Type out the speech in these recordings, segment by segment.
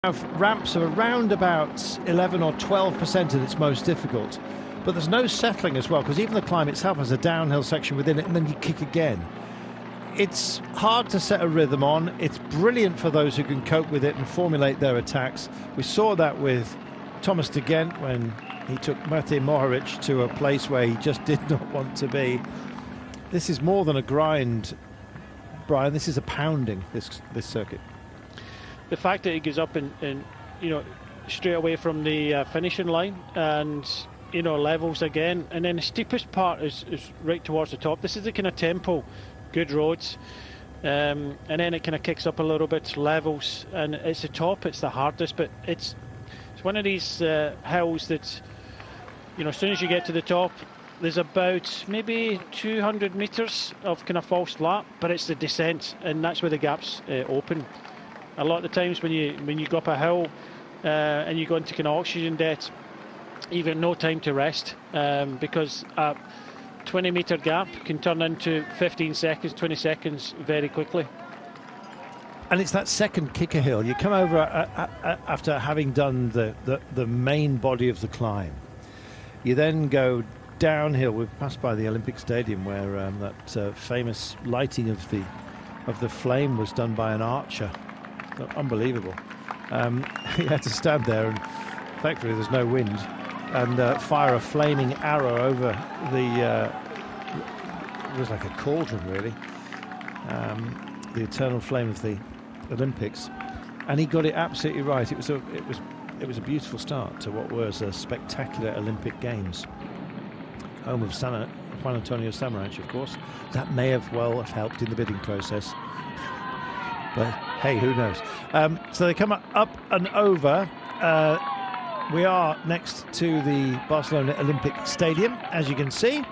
Have ramps are around about 11 or 12% at its most difficult, but there's no settling as well, because even the climb itself has a downhill section within it, and then you kick again. It's hard to set a rhythm on. It's brilliant for those who can cope with it and formulate their attacks. We saw that with Thomas de Gent when he took Matej Mohoric to a place where he just did not want to be. This is more than a grind, Brian. This is a pounding, this circuit. The fact that he goes up and straight away from the finishing line and levels again, and then the steepest part is right towards the top. This is the kind of tempo, good roads, and then it kind of kicks up a little bit, levels, and it's the top, it's the hardest, but it's one of these hills that as soon as you get to the top, there's about maybe 200 meters of kind of false lap, but it's the descent, and that's where the gaps open. A lot of the times when you go up a hill and you go into kind of oxygen debt, you've got no time to rest, because a 20-meter gap can turn into 15 seconds, 20 seconds very quickly. And it's that second kicker hill. You come over after having done the main body of the climb. You then go downhill. We've passed by the Olympic Stadium where that famous lighting of the flame was done by an archer. Unbelievable. He had to stand there, and thankfully there's no wind, and fire a flaming arrow over it was like a cauldron, really, the eternal flame of the Olympics, and he got it absolutely right. It was a beautiful start to what was a spectacular Olympic Games, home of Juan Antonio Samaranch, of course. That may have helped in the bidding process. But hey, who knows? So they come up and over. We are next to the Barcelona Olympic Stadium, as you can see.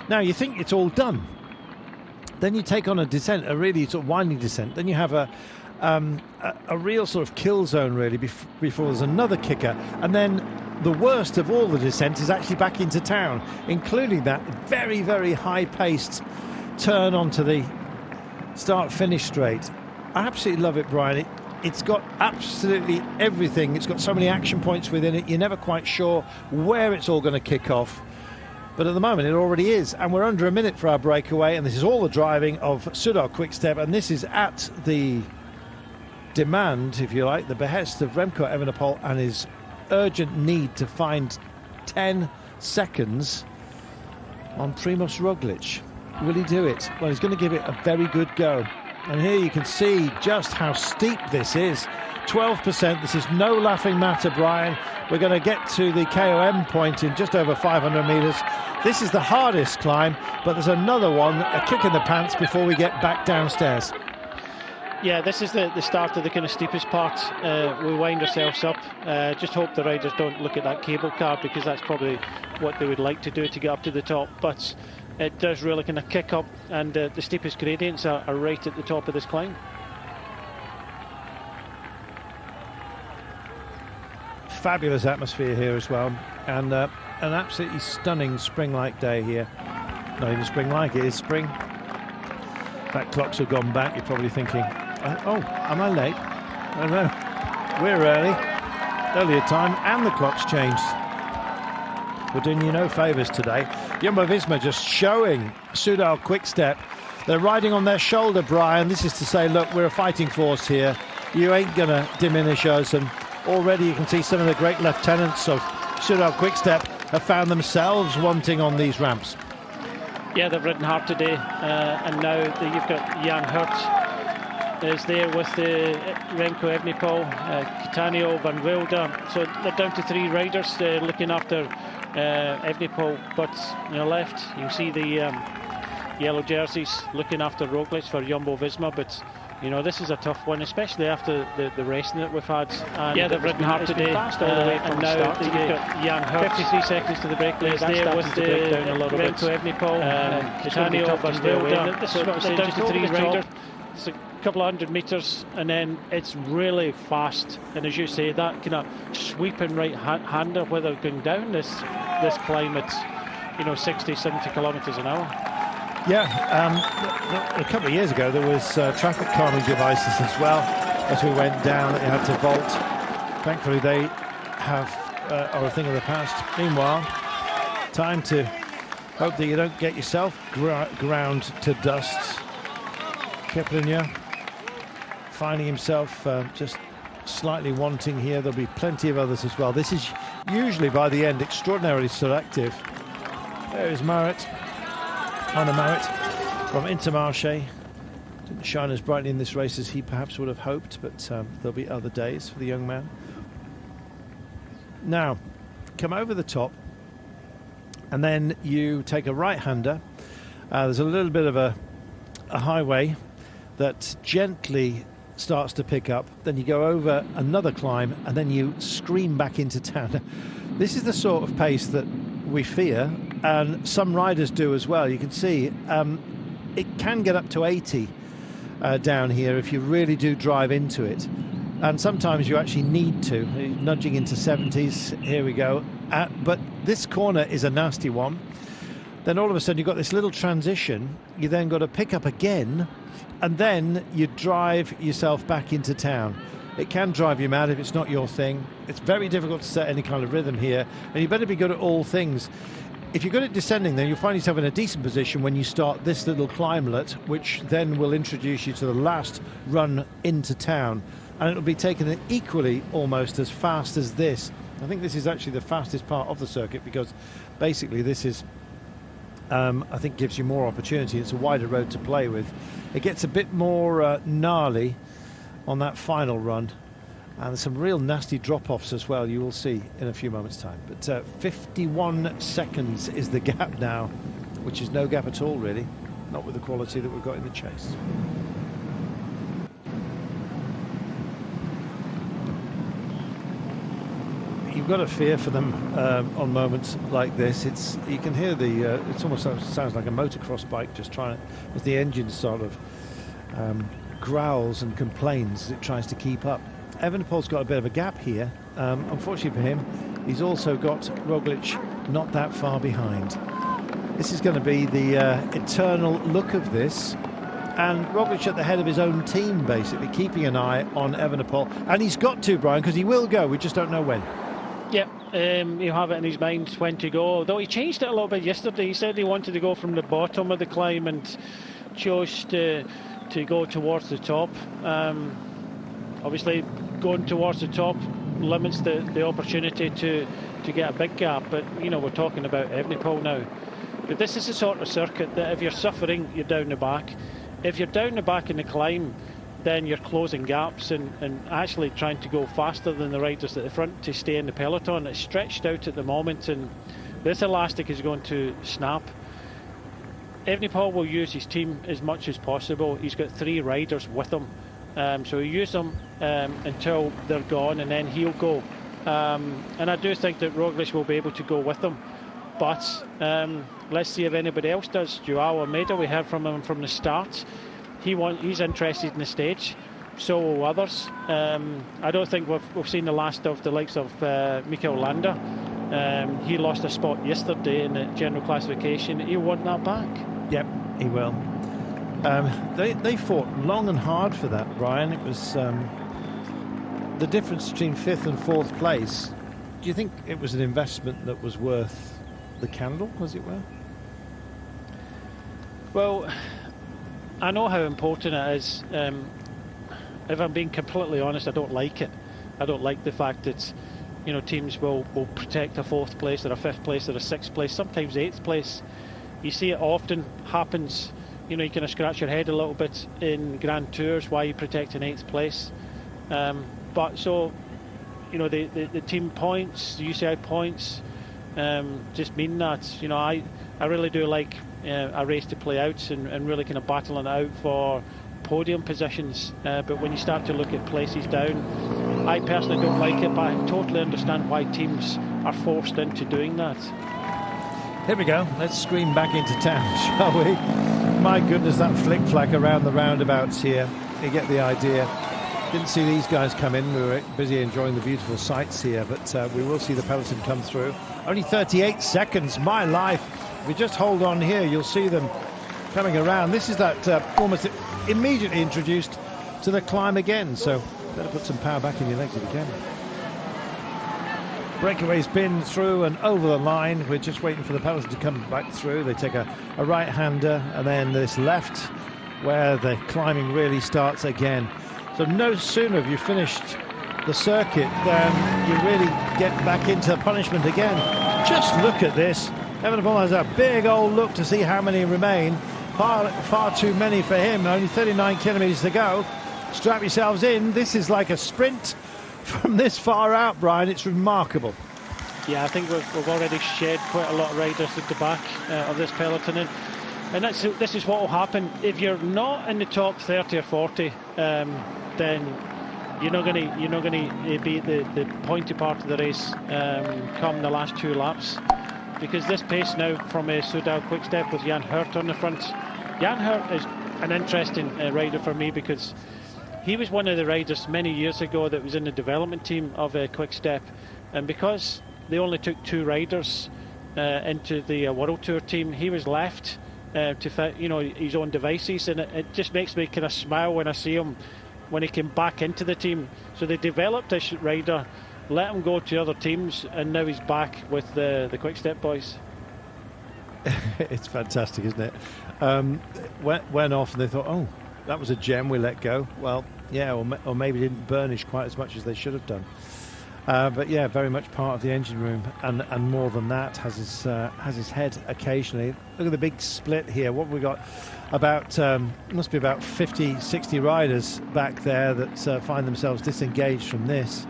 Now you think it's all done. Then you take on a descent, a really sort of winding descent. Then you have a real sort of kill zone, really, before there's another kicker. And then the worst of all the descent is actually back into town, including that very, very high-paced turn onto the start-finish straight. I absolutely love it, Brian. It's got absolutely everything. It's got so many action points within it. You're never quite sure where it's all going to kick off. But at the moment, it already is. And we're under a minute for our breakaway. And this is all the driving of Soudal Quick-Step. And this is at the demand, if you like, the behest of Remco Evenepoel and his urgent need to find 10 seconds on Primož Roglič. Will he do it? Well, he's going to give it a very good go. And here you can see just how steep this is. 12%. This is no laughing matter, Brian. We're going to get to the KOM point in just over 500 metres. This is the hardest climb, but there's another one, a kick in the pants before we get back downstairs. Yeah, this is the start of the kind of steepest part. We wind ourselves up. Just hope the riders don't look at that cable car, because that's probably what they would like to do to get up to the top. But it does really kind of kick up, and the steepest gradients are right at the top of this climb. Fabulous atmosphere here as well, and an absolutely stunning spring-like day here. Not even spring-like, it is spring. That clocks have gone back. You're probably thinking, oh, am I late? I don't know. We're earlier time, and the clock's changed. We're doing you no favours today. Jumbo-Visma just showing Soudal Quick-Step. They're riding on their shoulder, Brian. This is to say, look, we're a fighting force here. You ain't going to diminish us. And already you can see some of the great lieutenants of Soudal Quick-Step have found themselves wanting on these ramps. Yeah, they've ridden hard today. And now you've got Jan Hurt is there with the Remco Evenepoel, Catania, Van Wilder. So they're down to 3 riders looking after Evenepoel, but left you can see the yellow jerseys looking after Roglič for Jumbo-Visma. But this is a tough one, especially after the racing that we've had. And yeah, they've ridden hard today, fast all the way from and now start you've got Jan Hurt, 53 seconds to the break lane. is there with the Remco Evenepoel, Catania, Van Wilder. So they're down to 3 riders. It's a couple of 100 metres, and then it's really fast. And as you say, that kind of sweeping right-hander, where they're going down this climb at 60, 70 kilometres an hour. Yeah, a couple of years ago there was traffic calming devices as well as we went down. It had to vault thankfully they are a thing of the past. Meanwhile, time to hope that you don't get yourself ground to dust. Catalunya finding himself just slightly wanting here. There'll be plenty of others as well. This is usually by the end extraordinarily selective. There is Marit, Anna Marit from Intermarché. Didn't shine as brightly in this race as he perhaps would have hoped, but there'll be other days for the young man. Now, come over the top, and then you take a right-hander. There's a little bit of a highway that gently starts to pick up. Then you go over another climb, and then you scream back into town. This is the sort of pace that we fear, and some riders do as well. You can see it can get up to 80 down here if you really do drive into it. And sometimes you actually need to, nudging into 70s. Here we go. But this corner is a nasty one. Then all of a sudden you've got this little transition. You then got to pick up again, and then you drive yourself back into town. It can drive you mad if it's not your thing. It's very difficult to set any kind of rhythm here, and you better be good at all things. If you're good at descending, then you'll find yourself in a decent position when you start this little climblet, which then will introduce you to the last run into town. And it'll be taken equally almost as fast as this. I think this is actually the fastest part of the circuit, because basically this is, I think, gives you more opportunity. It's a wider road to play with. It gets a bit more gnarly on that final run. And there's some real nasty drop-offs as well, you will see in a few moments' time. But 51 seconds is the gap now, which is no gap at all, really. Not with the quality that we've got in the chase. You've got to fear for them on moments like this. You can hear it almost sounds like a motocross bike just trying to, as the engine sort of growls and complains as it tries to keep up. Evenepoel's got a bit of a gap here. Unfortunately for him, he's also got Roglic not that far behind. This is going to be the eternal look of this. And Roglic at the head of his own team, basically, keeping an eye on Evenepoel. And he's got to, Brian, because he will go. We just don't know when. Yeah, he'll have it in his mind when to go. Although he changed it a little bit yesterday. He said he wanted to go from the bottom of the climb and chose to go towards the top. Obviously, going towards the top limits the opportunity to get a big gap. But, you know, we're talking about Evenepoel now. But this is the sort of circuit that if you're suffering, you're down the back. If you're down the back in the climb, then you're closing gaps and actually trying to go faster than the riders at the front to stay in the peloton. It's stretched out at the moment, and this elastic is going to snap. Evenepoel will use his team as much as possible. He's got 3 riders with him, so he'll use them until they're gone, and then he'll go. And I do think that Roglic will be able to go with them, but let's see if anybody else does. Joao Almeida, we heard from him from the start. He's interested in the stage, so will others. I don't think we've seen the last of the likes of Mikel Landa. He lost a spot yesterday in the general classification. He'll want that back. Yep, he will. They fought long and hard for that, Brian. It was the difference between 5th and 4th place. Do you think it was an investment that was worth the candle, as it were? Well, I know how important it is. If I'm being completely honest, I don't like it. I don't like the fact that, you know, teams will protect a 4th place or a 5th place or a 6th place, sometimes 8th place. You see it often happens. You know, you kind of scratch your head a little bit in Grand Tours, why you protect an 8th place. But so, you know, the team points, the UCI points, just mean that, you know, I really do like a race to play out and really kind of battling it out for podium positions. But when you start to look at places down, I personally don't like it, but I totally understand why teams are forced into doing that. Here we go. Let's scream back into town, shall we? My goodness, that flick-flack around the roundabouts here. You get the idea. Didn't see these guys come in. We were busy enjoying the beautiful sights here, but we will see the peloton come through. Only 38 seconds, my life. If we just hold on here, you'll see them coming around. This is that almost immediately introduced to the climb again, so better put some power back in your legs if you can. breakaway's been through and over the line. We're just waiting for the penalty to come back through. They take a right-hander, and then this left, where the climbing really starts again. So no sooner have you finished the circuit than you really get back into punishment again. Just look at this. Evenepoel has a big old look to see how many remain. Far too many for him. Only 39 kilometres to go. Strap yourselves in. This is like a sprint from this far out, Brian. It's remarkable. Yeah, I think we've already shed quite a lot of riders at the back of this peloton, and this is what will happen if you're not in the top 30 or 40. Then you're not going to be the pointy part of the race come the last 2 laps, because this pace now from Soudal Quick-Step with Jan Hurt on the front. Jan Hurt is an interesting rider for me, because he was one of the riders many years ago that was in the development team of Quick-Step, and because they only took 2 riders into the World Tour team, he was left to fit, his own devices, and it just makes me kind of smile when I see him when he came back into the team. So they developed this rider, let him go to other teams, and now he's back with the Quick-Step boys. It's fantastic, isn't it? Went off and they thought, oh, that was a gem we let go. Well, yeah, or maybe didn't burnish quite as much as they should have done. But yeah, very much part of the engine room, and more than that, has his head occasionally. Look at the big split here. What have we got? About must be about 50, 60 riders back there that find themselves disengaged from this.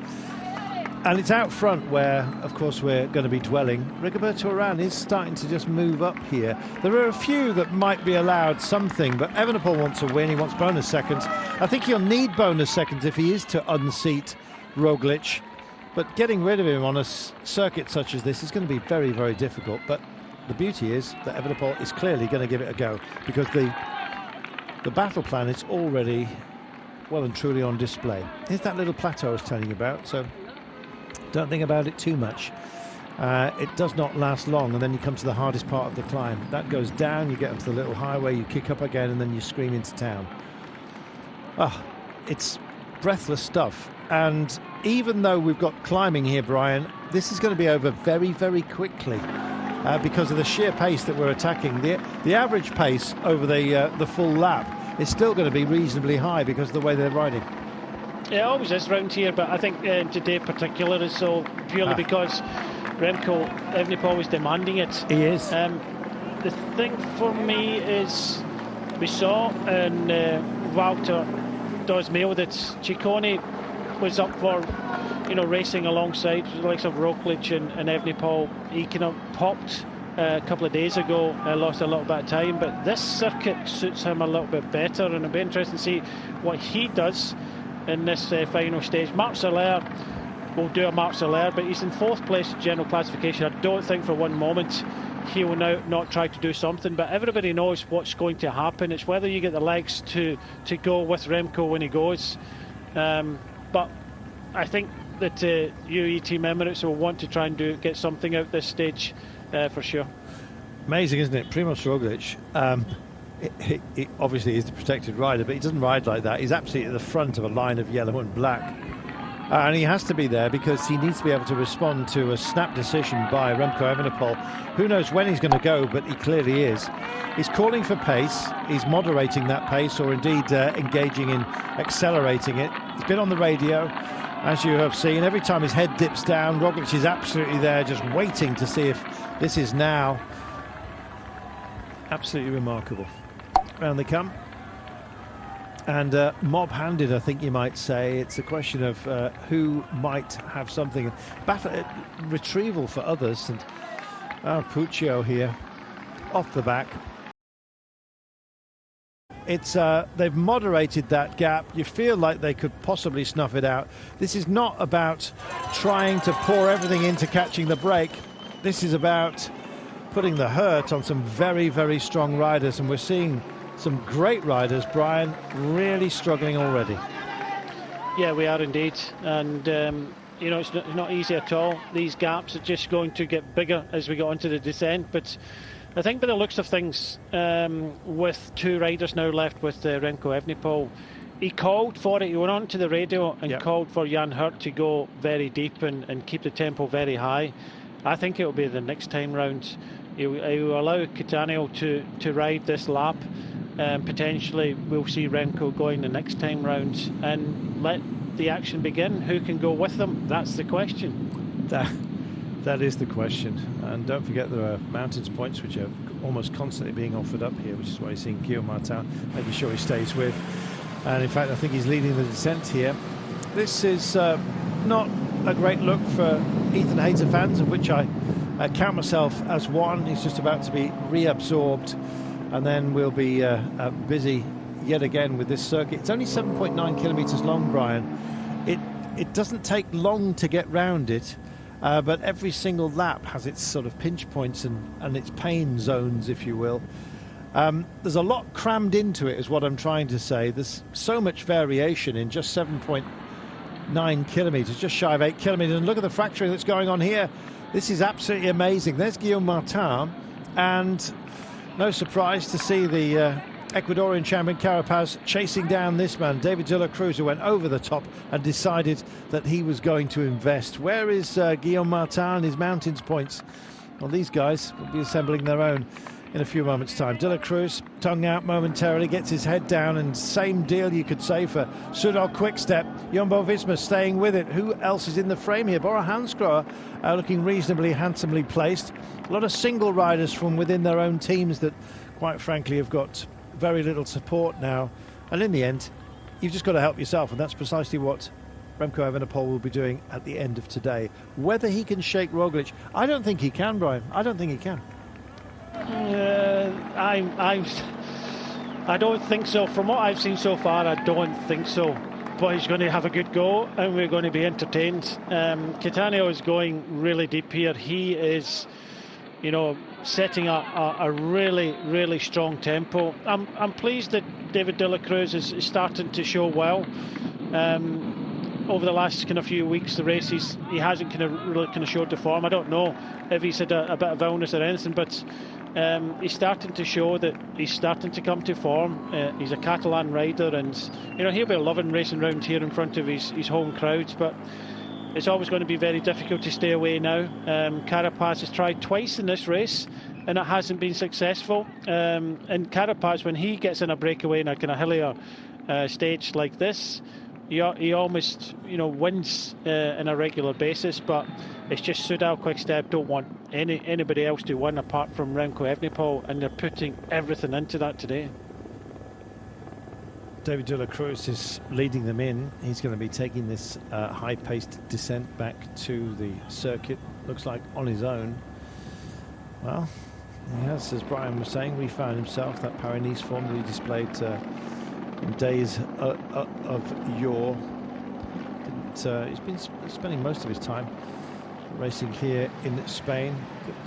And it's out front where, of course, we're going to be dwelling. Rigoberto Urán is starting to just move up here. There are a few that might be allowed something, but Evenepoel wants to win. He wants bonus seconds. I think he'll need bonus seconds if he is to unseat Roglic. But getting rid of him on a circuit such as this is going to be very, very difficult. But the beauty is that Evenepoel is clearly going to give it a go, because the battle plan is already well and truly on display. Here's that little plateau I was telling you about, so don't think about it too much. It does not last long, and then you come to the hardest part of the climb. That goes down, you get onto the little highway, you kick up again, and then you scream into town. It's breathless stuff. And even though we've got climbing here, Brian, this is going to be over very, very quickly because of the sheer pace that we're attacking. The average pace over the full lap is still going to be reasonably high because of the way they're riding. Yeah, it always is round here, but I think today in particular is so purely because Remco Evenepoel was demanding it. He is. The thing for me is we saw in Volta does Mail that Ciccone was up for racing alongside the likes of Roglic and Evenepoel. He kind of popped a couple of days ago, lost a little bit of time, but this circuit suits him a little bit better, and it'll be interesting to see what he does in this final stage. Marc Soler will do a Marc Soler, but he's in 4th place general classification. I don't think for one moment he will now not try to do something, but everybody knows what's going to happen. It's whether you get the legs to go with Remco when he goes. But I think that UAE Team Emirates will want to try and get something out this stage for sure. Amazing, isn't it? Primož Roglic, he obviously is the protected rider, but he doesn't ride like that. He's absolutely at the front of a line of yellow and black. And he has to be there because he needs to be able to respond to a snap decision by Remco Evenepoel. Who knows when he's going to go, but he clearly is. He's calling for pace. He's moderating that pace, or indeed engaging in accelerating it. He's been on the radio, as you have seen. Every time his head dips down, Roglic is absolutely there, just waiting to see if this is now. Absolutely remarkable. Round they come. And mob-handed, I think you might say. It's a question of who might have something. Retrieval for others. And Puccio here, off the back. They've moderated that gap. You feel like they could possibly snuff it out. This is not about trying to pour everything into catching the break. This is about putting the hurt on some very, very strong riders. And we're seeing some great riders, Brian, really struggling already. Yeah, we are indeed. And, it's not easy at all. These gaps are just going to get bigger as we go onto the descent. But I think by the looks of things, with 2 riders now left with Remco Evenepoel, he called for it. He went onto the radio and Yep. called for Jan Hurt to go very deep and keep the tempo very high. I think it will be the next time round. He will allow Catania to ride this lap. Potentially we'll see Remco going the next time round and let the action begin. Who can go with them? That's the question. That is the question. And don't forget there are mountains points which are almost constantly being offered up here, which is why you're seeing Guillaume Martin making sure he stays with. And in fact, I think he's leading the descent here. This is not a great look for Ethan Hayter fans, of which I count myself as one. He's just about to be reabsorbed, and then we'll be busy yet again with this circuit. It's only 7.9 kilometres long, Brian. It doesn't take long to get round it, but every single lap has its sort of pinch points and its pain zones, if you will. There's a lot crammed into it, is what I'm trying to say. There's so much variation in just 7.9 kilometres, just shy of 8 kilometres. And look at the fracturing that's going on here. This is absolutely amazing. There's Guillaume Martin, and no surprise to see the Ecuadorian champion Carapaz chasing down this man, David de la Cruz, who went over the top and decided that he was going to invest. Where is Guillaume Martin and his mountains points? Well, these guys will be assembling their own in a few moments' time. De la Cruz, tongue out momentarily, gets his head down, and same deal you could say for Soudal Quickstep. Jumbo-Visma staying with it. Who else is in the frame here? Bora Hansgrohe looking reasonably handsomely placed. A lot of single riders from within their own teams that, quite frankly, have got very little support now. And in the end, you've just got to help yourself, and that's precisely what Remco Evenepoel will be doing at the end of today. Whether he can shake Roglic, I don't think he can, Brian. I don't think he can. I don't think so. From what I've seen so far, I don't think so. But he's going to have a good go, and we're going to be entertained. Catania is going really deep here. He is, you know, setting a really, really strong tempo. I'm pleased that David de la Cruz is starting to show well. Over the last kind of few weeks, the races, he hasn't really showed the form. I don't know if he's had a bit of illness or anything, but he's starting to show that he's starting to come to form. He's a Catalan rider, and you know, he'll be loving racing around here in front of his home crowds, but it's always going to be very difficult to stay away now. Carapaz has tried twice in this race and it hasn't been successful. And Carapaz, when he gets in a breakaway in a kind of hillier stage like this, he almost, you know, wins on a regular basis. But it's just Soudal Quickstep don't want anybody else to win apart from Remco Evenepoel, and they're putting everything into that today. David de la Cruz is leading them in. He's going to be taking this high-paced descent back to the circuit. Looks like on his own. Well, yes, as Brian was saying, we found himself that Paris-Nice form that he displayed in days of yore. He's been spending most of his time racing here in Spain.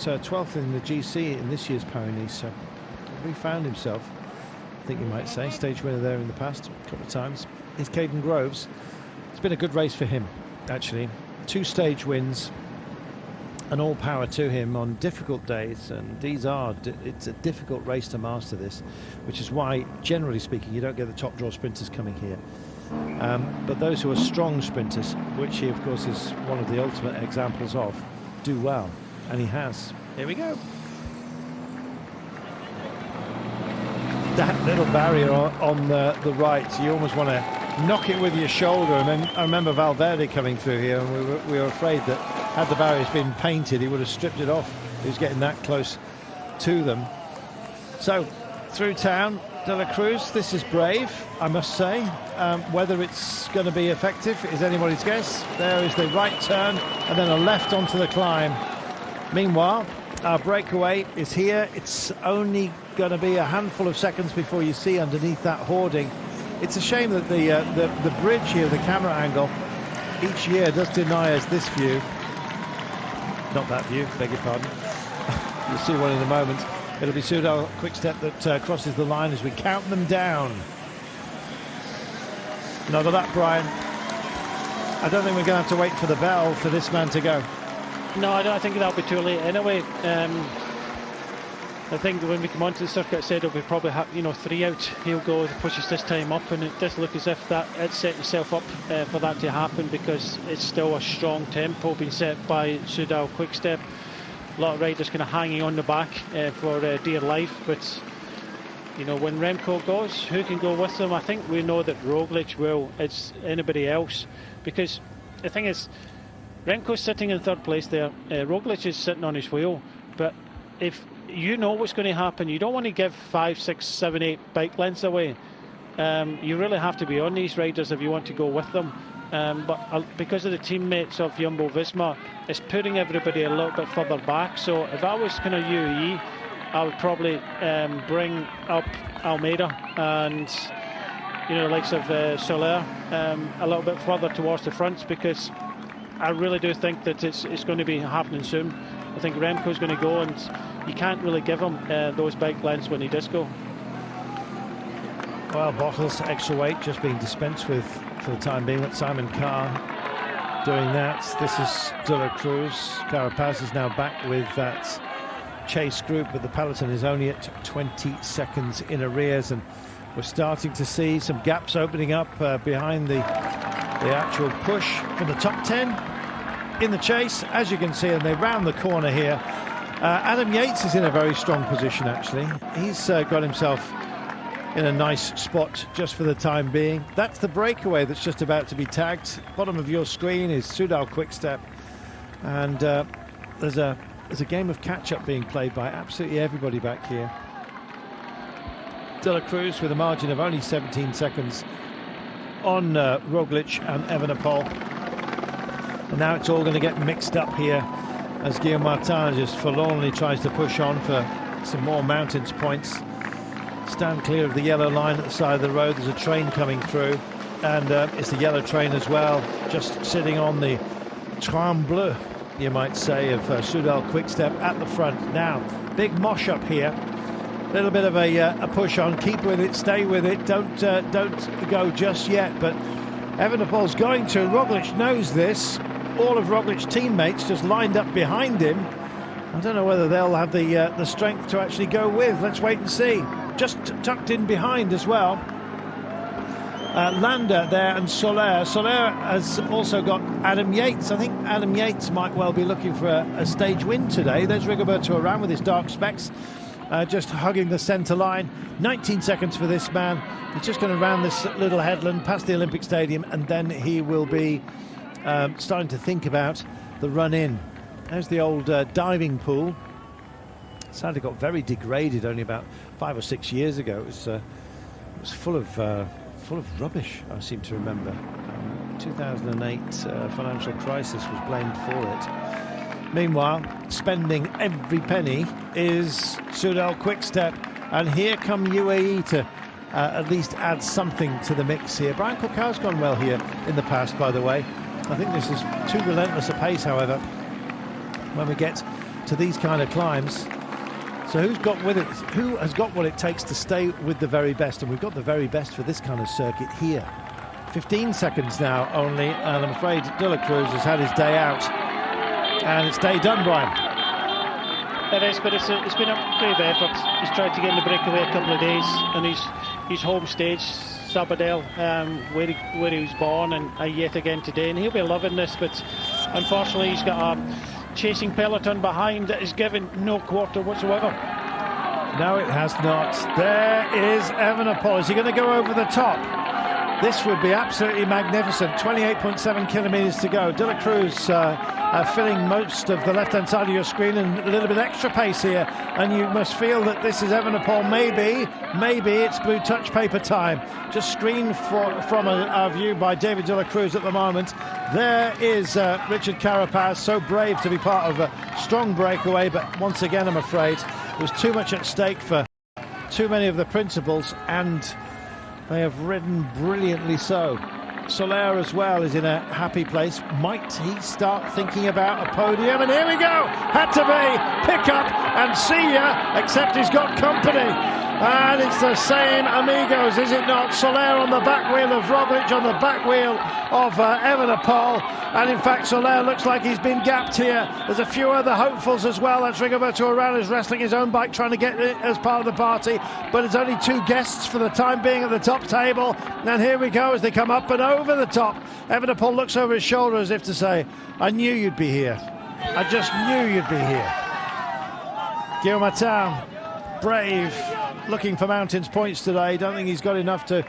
Got 12th in the GC in this year's Paris-Nice, so he found himself, I think you might say. Stage winner there in the past a couple of times. Is Caden Groves. It's been a good race for him, actually. 2 stage wins, and all power to him on difficult days. And it's a difficult race to master this, which is why, generally speaking, you don't get the top draw sprinters coming here. But those who are strong sprinters, which he, of course, is one of the ultimate examples of, do well. And he has. Here we go. That little barrier on the right, you almost want to knock it with your shoulder. And I remember Valverde coming through here, and we were afraid that had the barriers been painted, he would have stripped it off. He was getting that close to them. So through town, de la Cruz, this is brave, I must say. Whether it's going to be effective is anybody's guess. There is the right turn and then a left onto the climb. Meanwhile, our breakaway is here. It's only going to be a handful of seconds before you see underneath that hoarding. It's a shame that the bridge here, the camera angle, each year does deny us this view. Not that view, beg your pardon. You'll see one in a moment. It'll be Soudal Quickstep that crosses the line as we count them down. Another lap, Brian. I don't think we're going to have to wait for the bell for this man to go. No, I think that'll be too late anyway. I think when we come onto the circuit, I said it'll be probably 3 out. He'll go to pushes this time up, and it does look as if that it's setting itself up for that to happen, because it's still a strong tempo being set by Soudal Quickstep. A lot of riders kind of hanging on the back for dear life, but when Remco goes, who can go with them? I think we know that Roglic will. It's anybody else, because the thing is, Remco's sitting in third place there. Roglic is sitting on his wheel, but if you know what's going to happen, you don't want to give 5, 6, 7, 8 bike lengths away. You really have to be on these riders if you want to go with them. But because of the teammates of Jumbo-Visma, it's putting everybody a little bit further back. So if I was kind of UAE, I would probably bring up Almeida and the likes of Soler a little bit further towards the front, because I really do think that it's going to be happening soon. I think Remco's going to go, and you can't really give him those bike lengths when he does go. Well, bottles, extra weight just being dispensed with for the time being. That's Simon Carr doing that. This is De La Cruz. Carapaz is now back with that chase group, but the peloton is only at 20 seconds in arrears, and we're starting to see some gaps opening up behind the actual push for the top 10 in the chase, as you can see, and they round the corner here. Adam Yates is in a very strong position, actually. He's got himself in a nice spot just for the time being. That's the breakaway that's just about to be tagged. Bottom of your screen is Soudal Quickstep, and there's a game of catch-up being played by absolutely everybody back here. De La Cruz with a margin of only 17 seconds on Roglic and Evenepoel. And now it's all going to get mixed up here as Guillaume Martin just forlornly tries to push on for some more mountains points. Stand clear of the yellow line at the side of the road. There's a train coming through, and it's the yellow train as well, just sitting on the train bleu, you might say, of Soudal Quickstep at the front. Now, big mosh up here. A little bit of a push on. Keep with it, stay with it. Don't go just yet. But Evenepoel's going to. Roglic knows this. All of Roglic's teammates just lined up behind him. I don't know whether they'll have the strength to actually go with. Let's wait and see. Just tucked in behind as well. Landa there and Soler. Soler has also got Adam Yates. I think Adam Yates might well be looking for a stage win today. There's Rigoberto Urán with his dark specs. Just hugging the centre line. 19 seconds for this man. He's just going to round this little headland past the Olympic Stadium, and then he will be starting to think about the run in. There's the old diving pool. Sadly got very degraded only about 5 or 6 years ago. It was full of rubbish, I seem to remember. 2008 financial crisis was blamed for it. Meanwhile, spending every penny is Soudal Quickstep, and here come UAE to at least add something to the mix here. Brian Cook's gone well here in the past, by the way. I think this is too relentless a pace, however, when we get to these kind of climbs. So who's got with it? Who has got what it takes to stay with the very best? And we've got the very best for this kind of circuit here. 15 seconds now only, and I'm afraid De La Cruz has had his day out. And it's day done, Brian. It is, but it's been a brave effort. He's tried to get in the breakaway a couple of days, and his home stage, Sabadell, where he was born, and yet again today. And he'll be loving this, but unfortunately he's got a chasing peloton behind that is given no quarter whatsoever. No, it has not. There is Evenepoel. Is he going to go over the top? This would be absolutely magnificent. 28.7 kilometres to go. De La Cruz filling most of the left-hand side of your screen, and a little bit extra pace here. And you must feel that this is Evenepoel. Maybe it's blue touch paper time. Just screened from a view by David De La Cruz at the moment. There is Richard Carapaz, so brave to be part of a strong breakaway. But once again, I'm afraid there's too much at stake for too many of the principals, and they have ridden brilliantly so. Soler as well is in a happy place. Might he start thinking about a podium? And here we go! Had to be! Pick up and see ya! Except he's got company. And it's the same amigos, is it not? Soler on the back wheel of Roglic, on the back wheel of Evenepoel. And in fact, Soler looks like he's been gapped here. There's a few other hopefuls as well. That's Rigoberto Urán, who's wrestling his own bike, trying to get it as part of the party. But it's only 2 guests for the time being at the top table. And here we go as they come up and over the top. Evenepoel looks over his shoulder as if to say, I knew you'd be here. I just knew you'd be here. Guillaume Martin, brave, looking for mountains points today. Don't think he's got enough to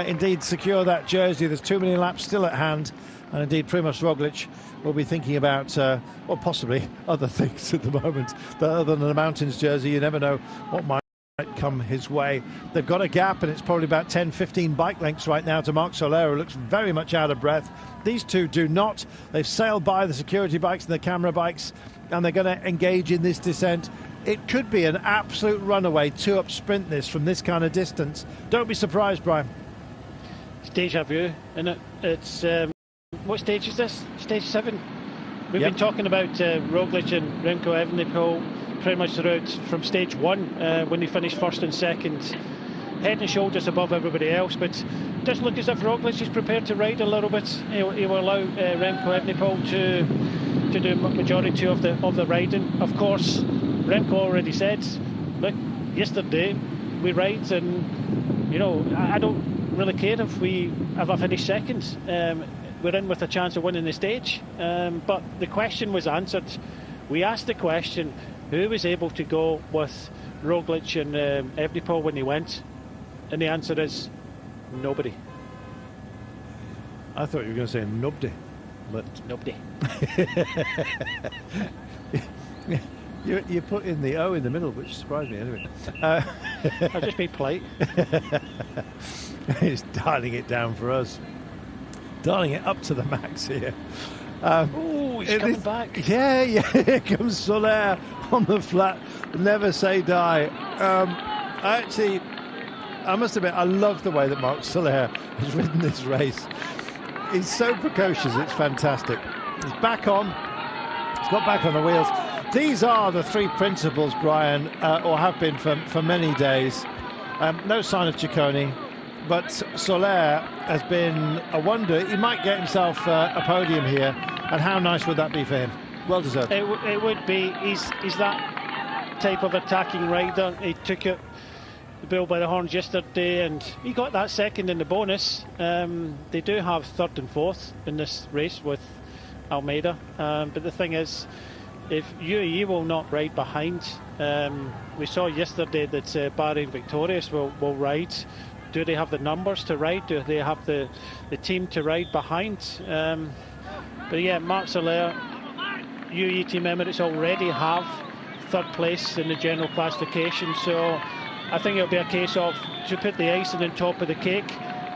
indeed secure that jersey. There's too many laps still at hand. And indeed, Primož Roglic will be thinking about, well, possibly other things at the moment. Other than the mountains jersey, you never know what might come his way. They've got a gap, and it's probably about 10-15 bike lengths right now to Marc Soler, who looks very much out of breath. These two do not. They've sailed by the security bikes and the camera bikes, and they're going to engage in this descent. It could be an absolute runaway 2-up sprint this from this kind of distance. Don't be surprised, Brian. It's deja vu, isn't it? It's what stage is this? Stage 7. We've been talking about Roglic and Remco Evenepoel pretty much throughout from stage 1 when he finished first and second, head and shoulders above everybody else. But it does look as if Roglic is prepared to ride a little bit. He will allow Remco Evenepoel to do majority of the riding. Of course, Remco already said, look, yesterday we ride, and you know, I don't really care if I finish second. We're in with a chance of winning the stage. But the question was answered. We asked the question, who was able to go with Roglic and Evenepoel when he went? And the answer is nobody. I thought you were going to say nobody. But nobody. You put in the O in the middle, which surprised me anyway. I'll just be polite. He's dialing it down for us. Dialing it up to the max here. Oh, he's coming back. Yeah, here comes Soler on the flat. Never say die. Actually, I must admit, I love the way that Marc Soler has ridden this race. He's so precocious, it's fantastic. He's back on. He's got back on the wheels. These are the 3 principles, Brian, or have been for many days. No sign of Ciccone, but Soler has been a wonder. He might get himself a podium here, and how nice would that be for him? Well deserved. It would be. He's that type of attacking rider. He took it the bull by the horns yesterday, and he got that second in the bonus. They do have 3rd and 4th in this race with Almeida, but the thing is, if UAE will not ride behind, we saw yesterday that Bahrain Victorious will ride. Do they have the numbers to ride? Do they have the team to ride behind? But yeah, Marc Soler, UAE Team Emirates already have 3rd place in the general classification, so I think it'll be a case of to put the icing on top of the cake.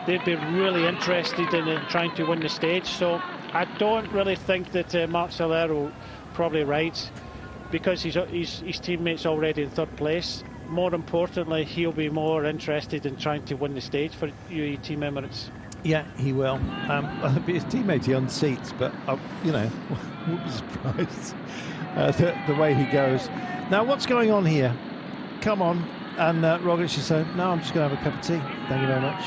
They'd be really interested in trying to win the stage, so I don't really think that Marc Soler will probably ride, because his teammates already in 3rd place. More importantly, he'll be more interested in trying to win the stage for UAE Team Emirates. Yeah, he will. His teammate he unseats, but you know, wouldn't be surprised the way he goes. Now, what's going on here? Come on. And Roglic just said, no, I'm just going to have a cup of tea. Thank you very much.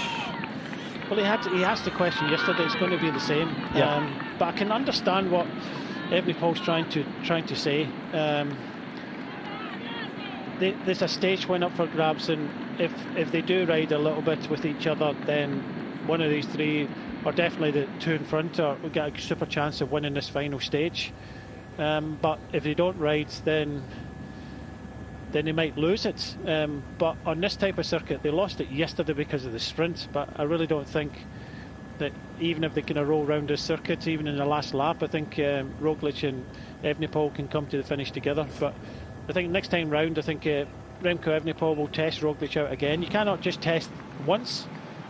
Well, he asked the question yesterday. It's going to be the same. Yeah. But I can understand what Evenepoel's trying to say. There's a stage win up for grabs, and if they do ride a little bit with each other, then one of these 3, or definitely the 2 in front, will get a super chance of winning this final stage. But if they don't ride, then they might lose it. But on this type of circuit, they lost it yesterday because of the sprint. But I really don't think that even if they can roll around this circuit, even in the last lap, I think Roglic and Evenepoel can come to the finish together. But I think next time round, I think Remco Evenepoel will test Roglic out again. You cannot just test once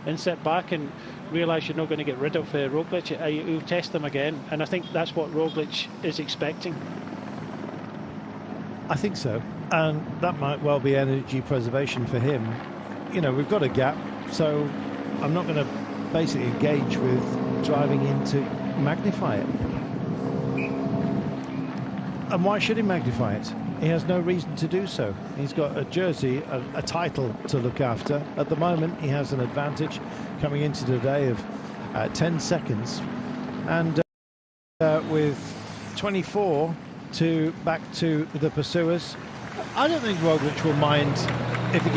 and sit back and realise you're not going to get rid of Roglic. You'll test them again, and I think that's what Roglic is expecting. I think so, and that might well be energy preservation for him. You know, we've got a gap, so I'm not going to basically engage with driving in to magnify it. And why should he magnify it? He has no reason to do so. He's got a jersey, a title to look after. At the moment, he has an advantage coming into today of 10 seconds. And with 24 back to the pursuers, I don't think Roglic will mind if they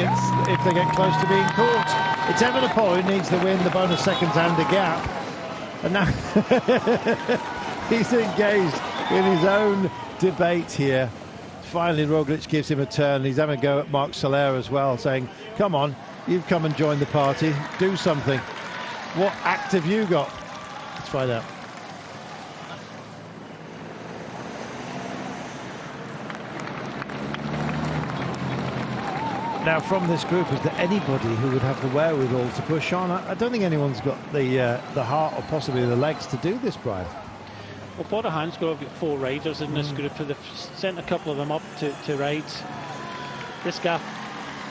get close to being caught. It's Evenepoel who needs the win, the bonus seconds and the gap. And now he's engaged in his own debate here. Finally, Roglic gives him a turn. He's having a go at Marc Soler as well, saying, come on, you've come and joined the party. Do something. What act have you got? Let's find out. Now, from this group, is there anybody who would have the wherewithal to push on? I don't think anyone's got the heart or possibly the legs to do this, Brian. Well, Bora Hansgrohe have got 4 riders in this group, and they've sent a couple of them up to ride. This gap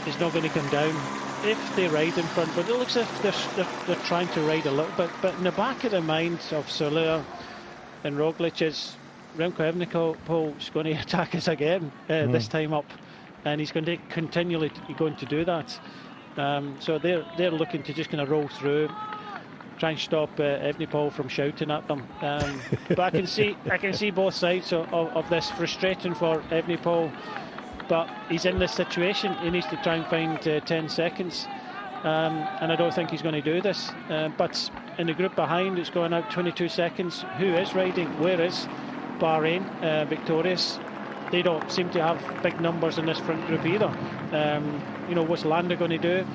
is not going to come down if they ride in front, but it looks as if they're trying to ride a little bit. But in the back of the mind of Soler and Roglic is Remco Evenepoel is going to attack us again this time up. And he's going to continually do that. So they're looking to just kind of roll through, try and stop Evenepoel from shouting at them. But I can see both sides of this. Frustrating for Evenepoel, but he's in this situation. He needs to try and find 10 seconds, and I don't think he's going to do this. But in the group behind, it's going out 22 seconds. Who is riding? Where is Bahrain victorious? They don't seem to have big numbers in this front group either. What's Landa going to do?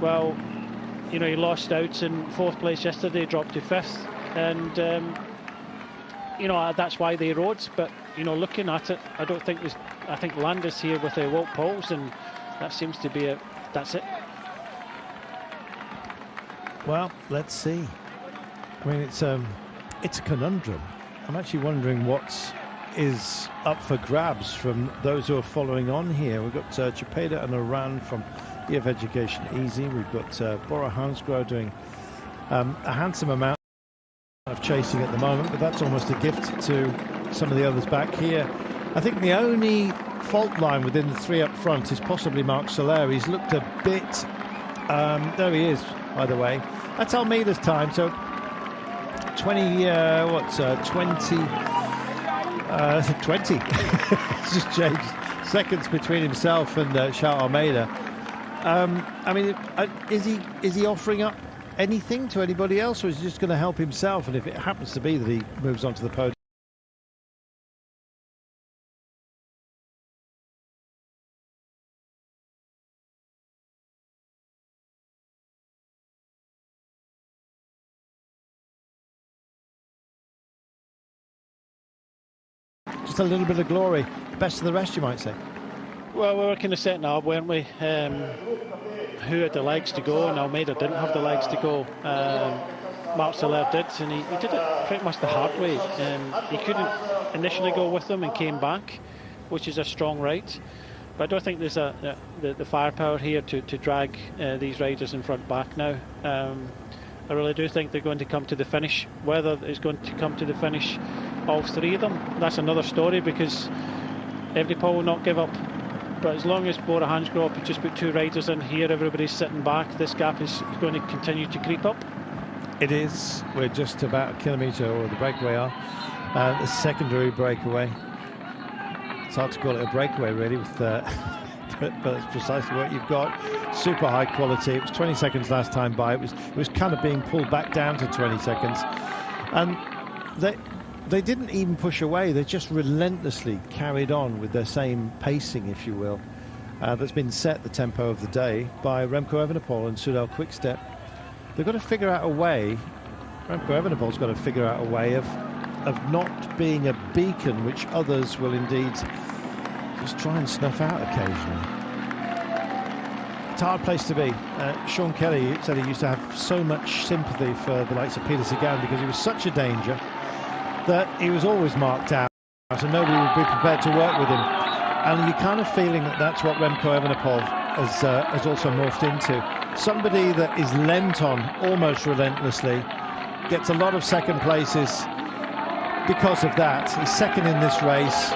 Well, he lost out in 4th place yesterday, dropped to 5th, and that's why they rode. But looking at it, I think Landa's here with a Wout Poels, and that seems to be that's it. Well, let's see. I mean, it's a conundrum. I'm actually wondering what is up for grabs from those who are following on here. We've got Chepeda and Oran from EF Education Easy. We've got Bora Hansgrohe doing a handsome amount of chasing at the moment, but that's almost a gift to some of the others back here. I think the only fault line within the 3 up front is possibly Marc Soler. He's looked a bit there he is, by the way. That's Almeida's time, so 20 it's just changed seconds between himself and Charles Almeida. I mean, is he offering up anything to anybody else, or is he just going to help himself? And if it happens to be that he moves on to the podium, just a little bit of glory, best of the rest, you might say. Well, we were kind of setting up, weren't we? Who had the legs to go, and Almeida didn't have the legs to go. Marc Soler did, and he did it pretty much the hard way. He couldn't initially go with them and came back, which is a strong right. But I don't think there's the firepower here to drag these riders in front back now. I really do think they're going to come to the finish. Whether it's going to come to the finish, all 3 of them, that's another story, because Evenepoel will not give up. But as long as Bora Hansgrohe just put 2 riders in here, everybody's sitting back, this gap is going to continue to creep up. It is. We're just about a kilometre, or the breakaway are. The secondary breakaway. It's hard to call it a breakaway, really, with but it's precisely what you've got. Super high quality. It was 20 seconds last time by. It was kind of being pulled back down to 20 seconds. And they didn't even push away. They just relentlessly carried on with their same pacing, if you will, that's been set, the tempo of the day, by Remco Evenepoel and Soudal Quickstep. They've got to figure out a way. Remco Evenepoel's got to figure out a way of not being a beacon which others will indeed just try and snuff out occasionally. It's a hard place to be. Sean Kelly said he used to have so much sympathy for the likes of Peter Sagan because he was such a danger that he was always marked out and nobody would be prepared to work with him. And you're kind of feeling that that's what Remco Evenepoel has also morphed into. Somebody that is lent on almost relentlessly, gets a lot of second places because of that. He's second in this race,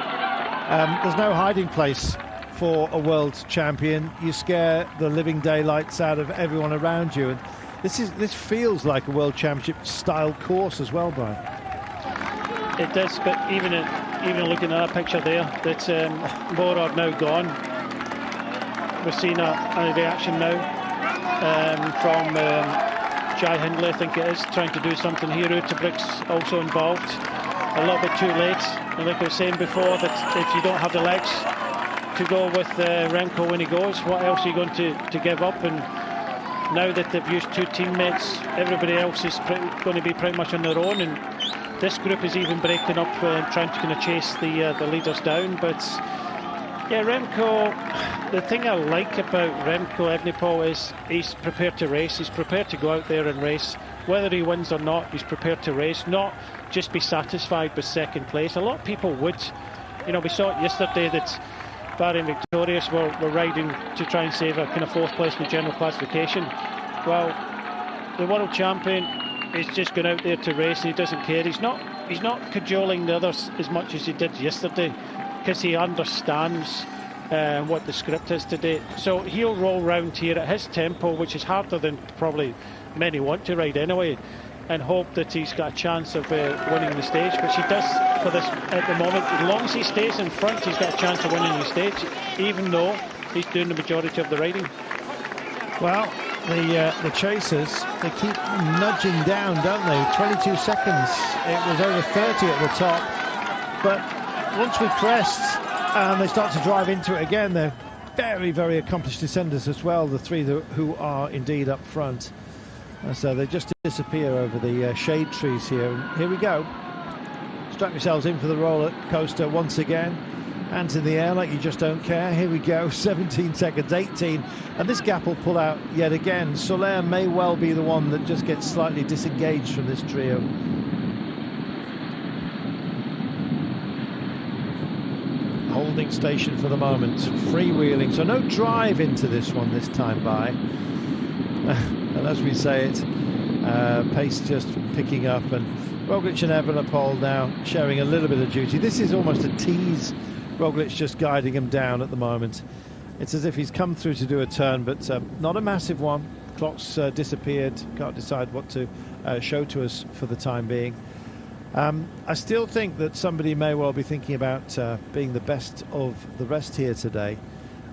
There's no hiding place for a world champion. You scare the living daylights out of everyone around you, and this feels like a world championship style course as well, Brian. It does, but even looking at that picture there, that's Borod now gone. We're seeing a reaction now from Jai Hindley, I think it is, trying to do something here. Utebricks also involved, a little bit too late. And like I was saying before, that if you don't have the legs to go with Remco when he goes, what else are you going to give up? And now that they've used two teammates, everybody else is going to be pretty much on their own, and this group is even breaking up, trying to kind of chase the leaders down. But yeah, Remco, the thing I like about Remco Evenepoel is he's prepared to race. He's prepared to go out there and race. Whether he wins or not, he's prepared to race, not just be satisfied with second place. A lot of people would. You know, we saw it yesterday that Barry and Victorious were riding to try and save a kind of fourth place in the general classification. Well, the world champion is just going out there to race, and he doesn't care. He's not cajoling the others as much as he did yesterday, because he understands what the script is today. So he'll roll round here at his tempo, which is harder than probably many want to ride anyway, and hope that he's got a chance of winning the stage, which he does for this at the moment. As long as he stays in front, he's got a chance of winning the stage, even though he's doing the majority of the riding. Well, the chasers, they keep nudging down, don't they? 22 seconds. It was over 30 at the top, but once we crest and they start to drive into it again, they're very, very accomplished descenders as well, the three who are indeed up front. And so they just disappear over the shade trees here. And here we go. Strap yourselves in for the roller coaster once again. Hands in the air like you just don't care. Here we go, 17 seconds, 18. And this gap will pull out yet again. Soler may well be the one that just gets slightly disengaged from this trio. Holding station for the moment. Freewheeling, so no drive into this one this time by. And as we say it, pace just picking up, and Roglic and Evenepoel now sharing a little bit of duty. This is almost a tease. Roglic just guiding him down at the moment. It's as if he's come through to do a turn, but not a massive one. Clock's disappeared. Can't decide what to show to us for the time being. I still think that somebody may well be thinking about being the best of the rest here today.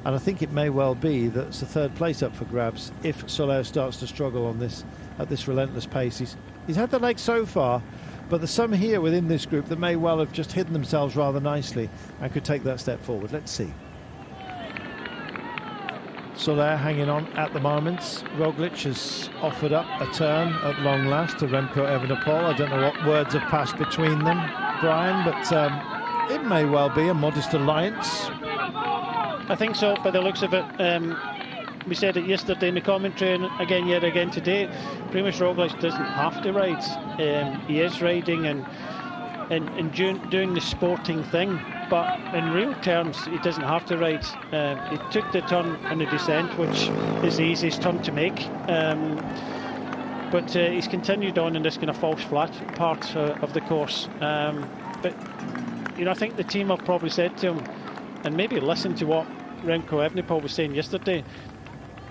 And I think it may well be that it's a third place up for grabs if Soler starts to struggle on this at this relentless pace. He's had the legs so far, but there's some here within this group that may well have just hidden themselves rather nicely and could take that step forward. Let's see. Soler hanging on at the moment. Roglic has offered up a turn at long last to Remco Evenepoel. I don't know what words have passed between them, Brian, but it may well be a modest alliance. I think so, by the looks of it. We said it yesterday in the commentary, and yet again today. Primož Roglic doesn't have to ride. He is riding and doing the sporting thing, but in real terms, he doesn't have to ride. He took the turn in the descent, which is the easiest turn to make. But he's continued on in this kind of false flat part of the course. But you know, I think the team have probably said to him, and maybe listen to what Remco Evenepoel was saying yesterday.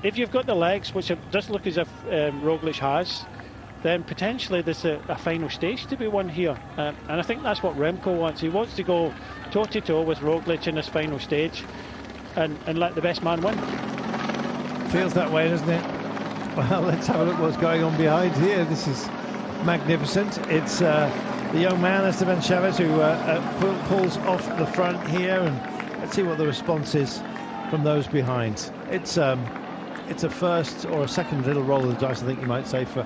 If you've got the legs, which it does look as if Roglic has, then potentially there's a final stage to be won here. And I think that's what Remco wants. He wants to go toe-to-toe with Roglic in this final stage and let the best man win. Feels that way, doesn't it? Well, let's have a look what's going on behind here. This is magnificent. It's the young man, Esteban Chavez, who pulls off the front here, and let's see what the response is from those behind. It's a first or a second little roll of the dice, I think you might say, for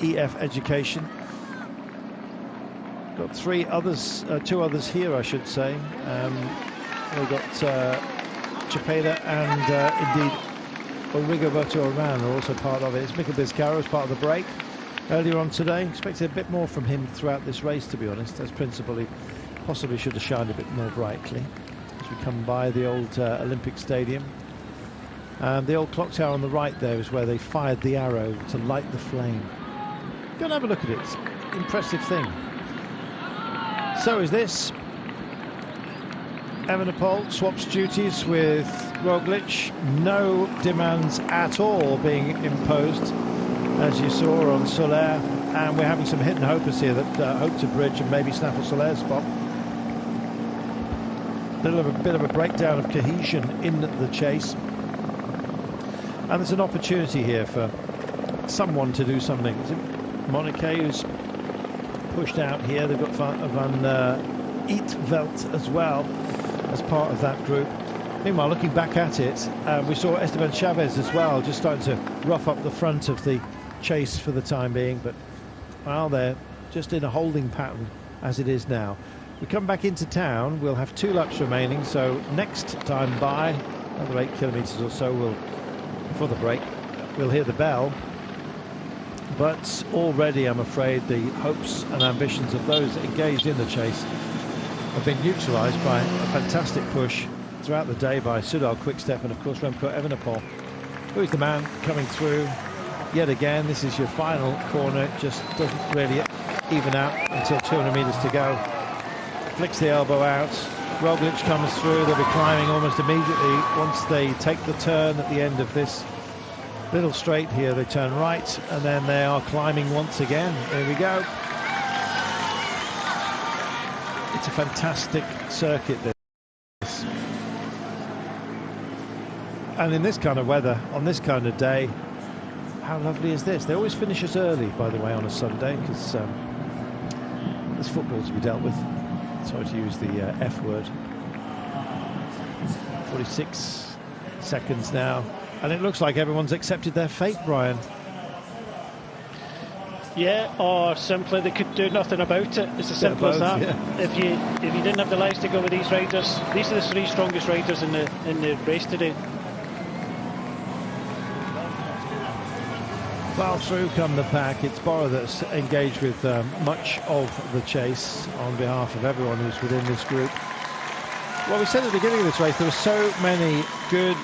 EF Education. Got two others here, I should say. We've got Chepeda and indeed Rigoberto Urán are also part of it. It's Mikel Vizcarra as part of the break earlier on today. Expected a bit more from him throughout this race, to be honest. As principal, he possibly should have shined a bit more brightly. As we come by the old Olympic Stadium. The old clock tower on the right there is where they fired the arrow to light the flame. Go and have a look at it. It's an impressive thing. So is this. Evenepoel swaps duties with Roglic. No demands at all being imposed, as you saw on Soler. And we're having some hidden hopers here that hope to bridge and maybe snap a Soler spot. A bit of a breakdown of cohesion in the chase. And there's an opportunity here for someone to do something. Is it Monique who's pushed out here? They've got Van Eetvelt as well as part of that group. Meanwhile, looking back at it, we saw Esteban Chavez as well, just starting to rough up the front of the chase for the time being. But, well, they're just in a holding pattern as it is now. We come back into town, we'll have 2 laps remaining, so next time by, another 8 kilometres or so, before the break, we'll hear the bell. But already, I'm afraid, the hopes and ambitions of those engaged in the chase have been neutralised by a fantastic push throughout the day by Soudal Quickstep and, of course, Remco Evenepoel, who is the man coming through yet again. This is your final corner, just doesn't really even out until 200 metres to go. Flicks the elbow out. Roglic comes through. They'll be climbing almost immediately once they take the turn at the end of this little straight here. They turn right, and then they are climbing once again. Here we go. It's a fantastic circuit, this. And in this kind of weather, on this kind of day, how lovely is this? They always finish us early, by the way, on a Sunday, because there's football to be dealt with. Sorry to use the F word. 46 seconds now, and it looks like everyone's accepted their fate, Brian. Yeah, or simply they could do nothing about it. It's as simple as that. Yeah. If you didn't have the lives to go with these riders, these are the 3 strongest riders in the race today. Well, through come the pack. It's Bora that's engaged with much of the chase on behalf of everyone who's within this group. Well, we said at the beginning of this race there were so many good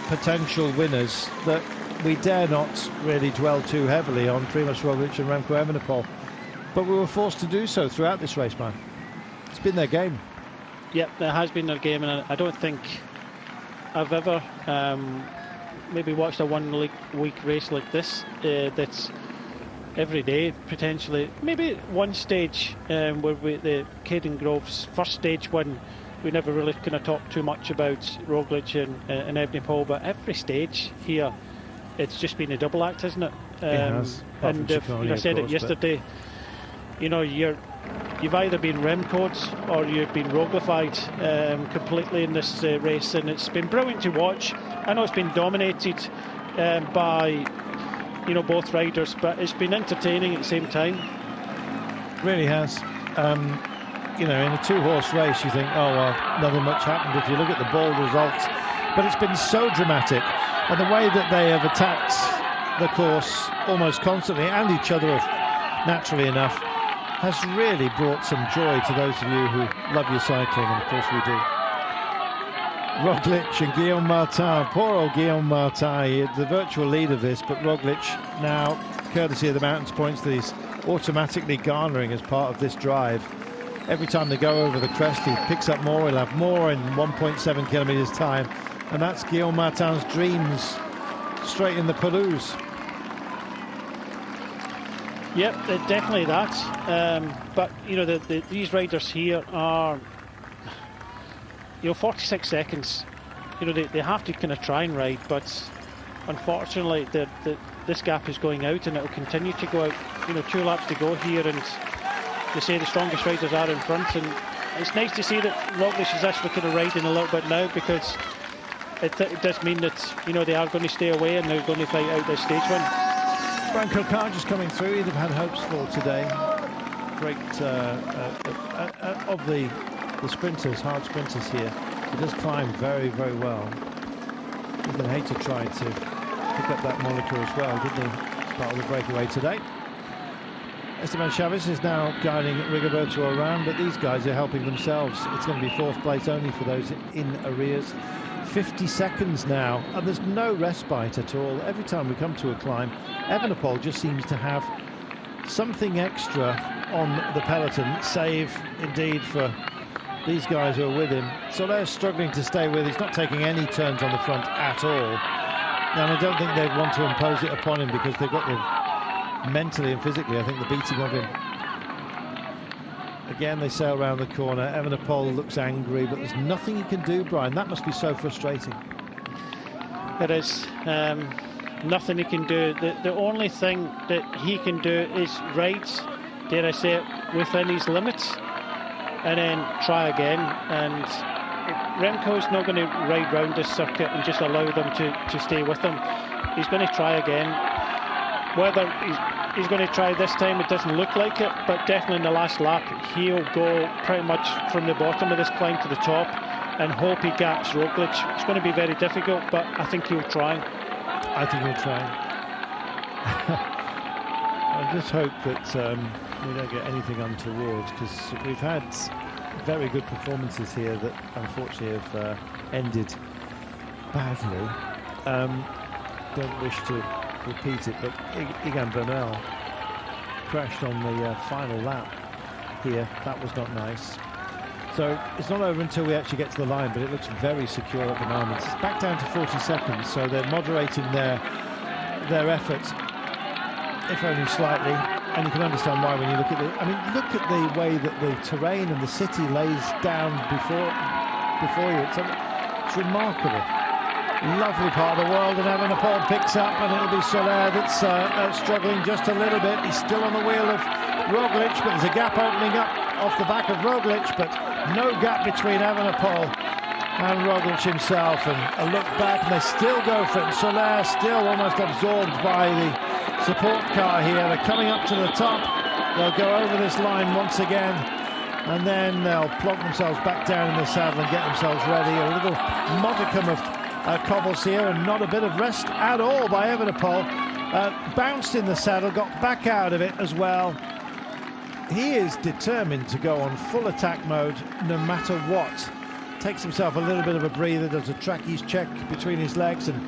potential winners that we dare not really dwell too heavily on Primož Roglic and Remco Evenepoel. But we were forced to do so throughout this race, man. It's been their game. Yep, it has been their game, and I don't think I've ever maybe watched a one-week race like this that's every day potentially. Maybe at one stage where the Caden Groves first stage win, we never really kind of talked too much about Roglic and Evenepoel, but every stage here it's just been a double act, isn't it? It has. And I said it yesterday, you know, you've either been Remco'd or you've been Roglified completely in this race, and it's been brilliant to watch. I know it's been dominated by, you know, both riders, but it's been entertaining at the same time. Really has. You know, in a 2-horse race you think, oh well, nothing much happened if you look at the ball results, but it's been so dramatic, and the way that they have attacked the course almost constantly, and each other naturally enough, has really brought some joy to those of you who love your cycling, and of course we do. Roglic and Guillaume Martin, poor old Guillaume Martin, the virtual lead of this, but Roglic now, courtesy of the mountains points that he's automatically garnering as part of this drive. Every time they go over the crest, he picks up more. He'll have more in 1.7 kilometres time, and that's Guillaume Martin's dreams straight in the pelouse. Yep, definitely that. But you know, these riders here are, you know, 46 seconds. You know, they have to kind of try and ride, but unfortunately, this gap is going out, and it will continue to go out. You know, 2 laps to go here, and they say the strongest riders are in front, and it's nice to see that Roglic is actually kind of riding a little bit now, because it does mean that, you know, they are going to stay away and they're going to fight out this stage win. Brian Coquard just coming through. He'd have had hopes for today. Great of the sprinters, hard sprinters here. He does climb very, very well. Ethan Hayter tried to pick up that moniker as well, didn't he? As part of the breakaway today. Esteban Chavez is now guiding Rigoberto around, but these guys are helping themselves. It's going to be 4th place only for those in arrears. 50 seconds now, and there's no respite at all. Every time we come to a climb, Evenepoel just seems to have something extra on the peloton, save indeed for these guys who are with him. So they're struggling to stay with. He's not taking any turns on the front at all. And I don't think they'd want to impose it upon him because they've got the mentally and physically, I think, the beating of him. Again, they sail around the corner. Evenepoel looks angry, but there's nothing he can do, Brian. That must be so frustrating. It is. Nothing he can do. The only thing that he can do is ride, dare I say it, within his limits, and then try again. And Remco's not going to ride round this circuit and just allow them to stay with him. He's going to try again. Whether he's going to try this time, it doesn't look like it, but definitely in the last lap, he'll go pretty much from the bottom of this climb to the top and hope he gaps Roglic. It's going to be very difficult, but I think he'll try. I think he'll try. I just hope that we don't get anything untoward, because we've had very good performances here that unfortunately have ended badly. Don't wish to repeat it, but Egan Bernal crashed on the final lap here. That was not nice. So it's not over until we actually get to the line, but it looks very secure at the moment. It's back down to 40 seconds, so they're moderating their efforts, if only slightly. And you can understand why when you look at look at the way that the terrain and the city lays down before you. It's remarkable. Lovely part of the world, and Evenepoel picks up, and it'll be Soler that's struggling just a little bit. He's still on the wheel of Roglic, but there's a gap opening up off the back of Roglic, but no gap between Evenepoel and Roglic himself. And a look back, and they still go for it. And Soler still almost absorbed by the support car here. They're coming up to the top. They'll go over this line once again, and then they'll plonk themselves back down in the saddle and get themselves ready. A little modicum of cobbles here, and not a bit of rest at all by Evenepoel. Bounced in the saddle, got back out of it as well. He is determined to go on full attack mode no matter what. Takes himself a little bit of a breather, does a trackies check between his legs, and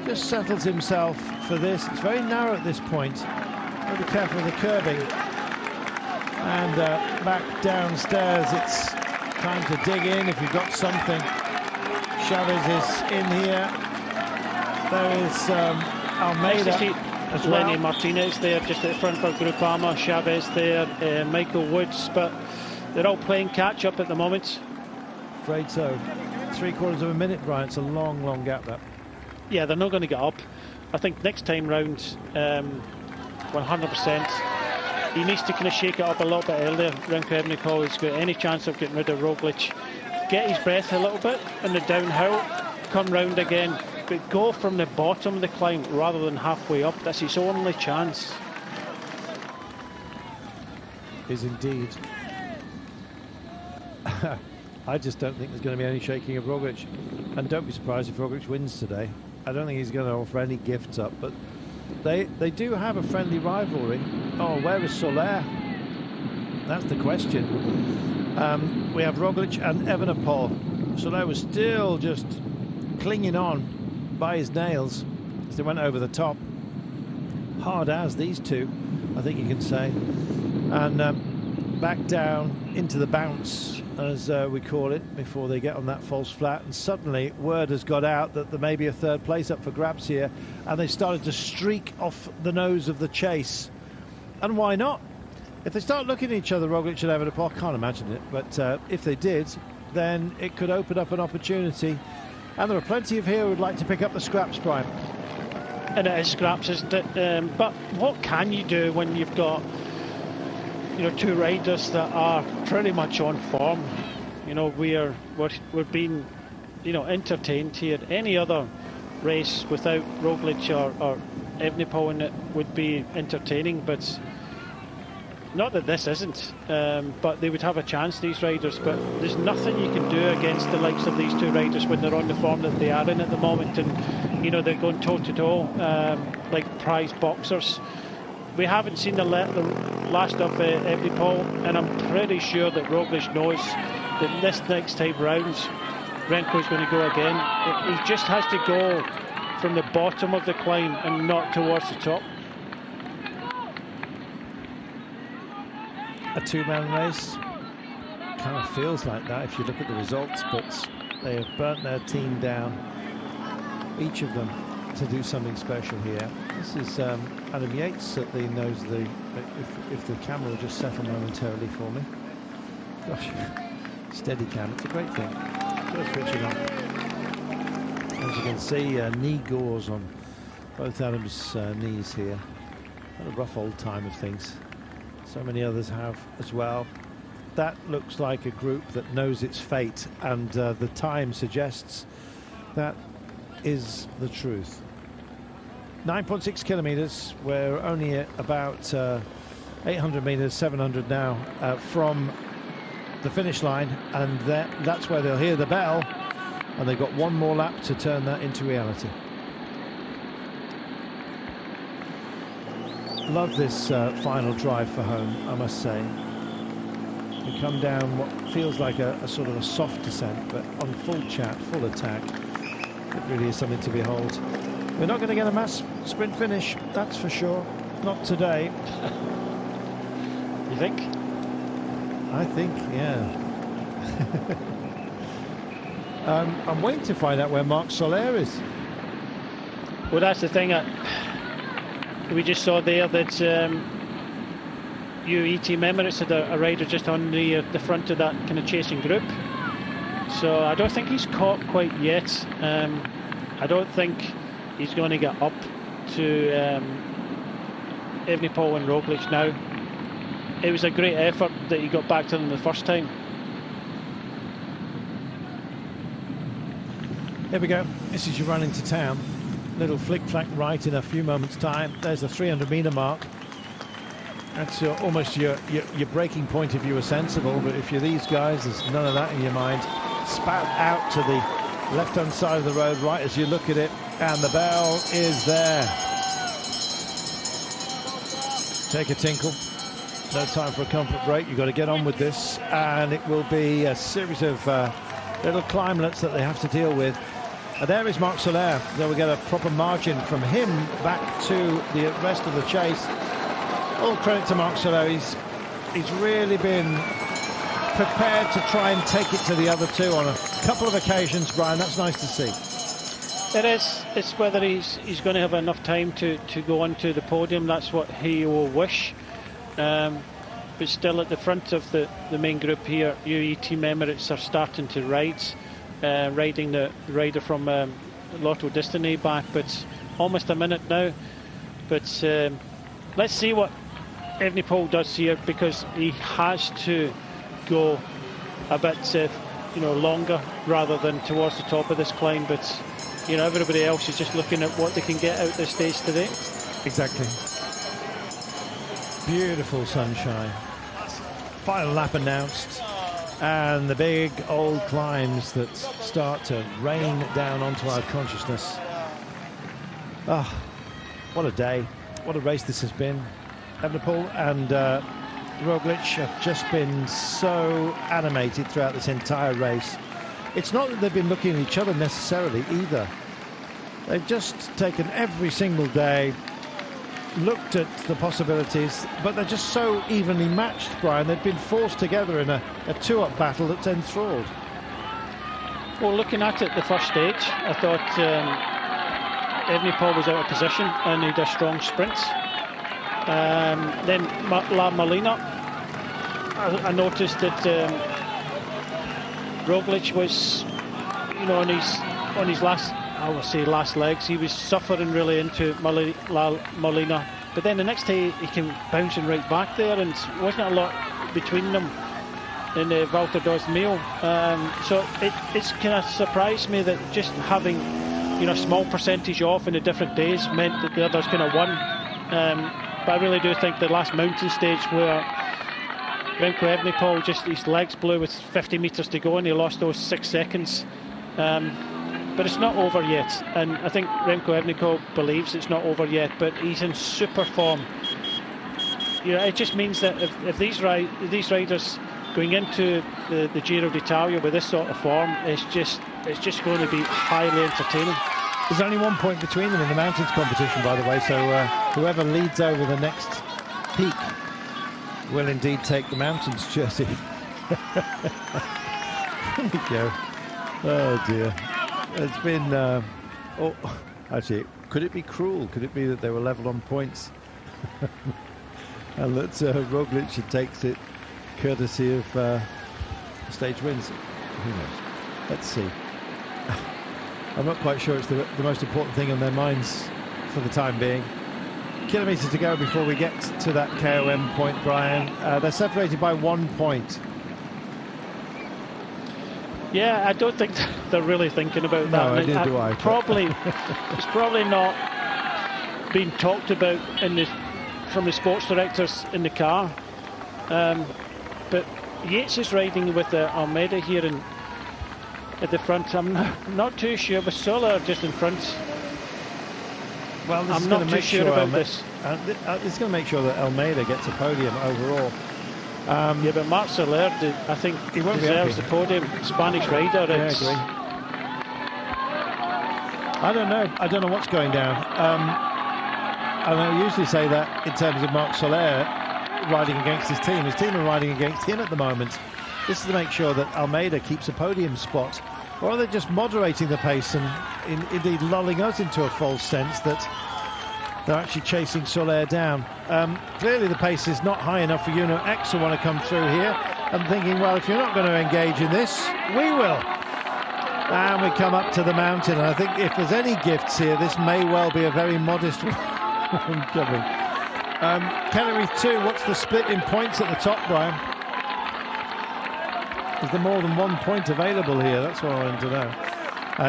just settles himself for this. It's very narrow at this point. Be careful of the curbing. And back downstairs, it's time to dig in if you've got something. Chavez is in here. There is Almeida as well. Lenny Martinez there just at the front for Groupama. Chavez there, Michael Woods, but they're all playing catch up at the moment. Afraid so. 3/4 of a minute, Brian. It's a long, long gap that. Yeah, they're not going to get up. I think next time round, 100%. He needs to kind of shake it up a little bit earlier. Remco Evenepoel has got any chance of getting rid of Roglic. Get his breath a little bit in the downhill, come round again, but go from the bottom of the climb rather than halfway up. That's his only chance. Is indeed. I just don't think there's going to be any shaking of Roglic, and don't be surprised if Roglic wins today. I don't think he's going to offer any gifts up, but they do have a friendly rivalry. Oh, where is Soler? That's the question. We have Roglic and Evenepoel. Soler was still just clinging on by his nails as they went over the top. Hard as these two, I think you can say. And back down into the bounce, as we call it, before they get on that false flat. And suddenly word has got out that there may be a third place up for grabs here, and they started to streak off the nose of the chase. And why not? If they start looking at each other, Roglic and Evenepoel, I can't imagine it, but if they did, then it could open up an opportunity. And there are plenty of here who would like to pick up the scraps, Brian. And it is scraps, isn't it? But what can you do when you've got, two riders that are pretty much on form? We're being, entertained here. Any other race without Roglic or Evenepoel in it would be entertaining, but not that this isn't, but they would have a chance, these riders. But there's nothing you can do against the likes of these two riders when they're on the form that they are in at the moment, and they're going toe-to-toe like prize boxers. We haven't seen the last of Evenepoel, and I'm pretty sure that Roglic knows that this next time round Remco's going to go again. He just has to go from the bottom of the climb and not towards the top. A two-man race. kind of feels like that if you look at the results, but they have burnt their team down, each of them, to do something special here. This is Adam Yates at the nose of the... If the camera will just settle momentarily for me. Gosh, steady cam, it's a great thing. Just switching on. As you can see, knee gauze on both Adam's knees here. What a rough old time of things. So many others have as well. That looks like a group that knows its fate, and the time suggests that is the truth. 9.6 kilometers. We're only at about 800 meters, 700 now from the finish line, and that's where they'll hear the bell, and they've got one more lap to turn that into reality. Love this final drive for home, I must say. We come down what feels like a sort of a soft descent, but on full chat, full attack. It really is something to behold. We're not going to get a mass sprint finish, that's for sure. Not today. You think? I think, yeah. I'm waiting to find out where Marc Soler is. Well, that's the thing. We just saw there that UAE Team Emirates had a rider just on the front of that kind of chasing group. So I don't think he's caught quite yet. I don't think he's going to get up to Evenepoel and Roglic now. It was a great effort that he got back to them the first time. Here we go. This is your run into town. Little flick-flack right in a few moments' time. There's the 300-meter mark. That's almost your breaking point if you were sensible, but if you're these guys, there's none of that in your mind. Spout out to the left-hand side of the road right as you look at it, and the bell is there. Take a tinkle. No time for a comfort break. You've got to get on with this, and it will be a series of little climblets that they have to deal with. And there is Marc Soler. They will get a proper margin from him back to the rest of the chase. All credit to Marc Soler. He's really been prepared to try and take it to the other two on a couple of occasions, Brian. That's nice to see. It is. It's whether he's going to have enough time to go onto the podium. That's what he will wish. But still at the front of the main group here, UAE Team Emirates are starting to ride. Riding the rider from Lotto Destiny back, but almost a minute now. But let's see what Evenepoel does here, because he has to go a bit longer rather than towards the top of this climb. But everybody else is just looking at what they can get out this stage today. Exactly. Beautiful sunshine. Final lap announced, and the big old climbs that start to rain down onto our consciousness. Ah, what a day. What a race this has been. Evenepoel and Roglic have just been so animated throughout this entire race. It's not that they've been looking at each other necessarily either. They've just taken every single day, looked at the possibilities, but they're just so evenly matched, Brian. They've been forced together in a two-up battle that's enthralled. Well, looking at it the first stage, I thought Evenepoel was out of position and he had a strong sprint. Then La Molina, I noticed that Roglic was, on his last, I will say last legs, he was suffering really into La Molina. But then the next day he came bouncing right back there, and wasn't a lot between them in the Volta dos Mil. So it's kind of surprised me that just having a small percentage off in the different days meant that the others kind of won. But I really do think the last mountain stage where Remco Evenepoel, just his legs blew with 50 metres to go and he lost those 6 seconds. But it's not over yet, and I think Remco Evenepoel believes it's not over yet, but he's in super form. It just means that if these riders going into the Giro d'Italia with this sort of form, it's just going to be highly entertaining. There's only 1 point between them in the mountains competition, by the way, so whoever leads over the next peak will indeed take the mountains jersey. There we go. Oh dear. It's been. Actually, could it be cruel? Could it be that they were level on points, and that Roglic takes it, courtesy of stage wins? Who knows? Let's see. I'm not quite sure it's the most important thing on their minds for the time being. Kilometres to go before we get to that KOM point, Brian. They're separated by 1 point. Yeah, I don't think they're really thinking about that. No, neither do I. It's probably not being talked about from the sports directors in the car. But Yates is riding with Almeida here at the front. I'm not too sure, but Soler just in front. Well, I'm not too sure about this. This is going to make sure that Almeida gets a podium overall. Yeah, but Marc Soler, I think, he won't deserves the podium. Spanish rider. Yeah, I agree. I don't know what's going down. And I usually say that in terms of Marc Soler riding against his team. His team are riding against him at the moment. This is to make sure that Almeida keeps a podium spot. Or are they just moderating the pace and indeed lulling us into a false sense that they're actually chasing Soler down? Clearly the pace is not high enough for Uno X to want to come through here. I'm thinking, well, if you're not going to engage in this, we will. And we come up to the mountain, and I think if there's any gifts here, this may well be a very modest one coming. Category 2, what's the split in points at the top, Brian? Is there more than 1 point available here? That's what I wanted to know.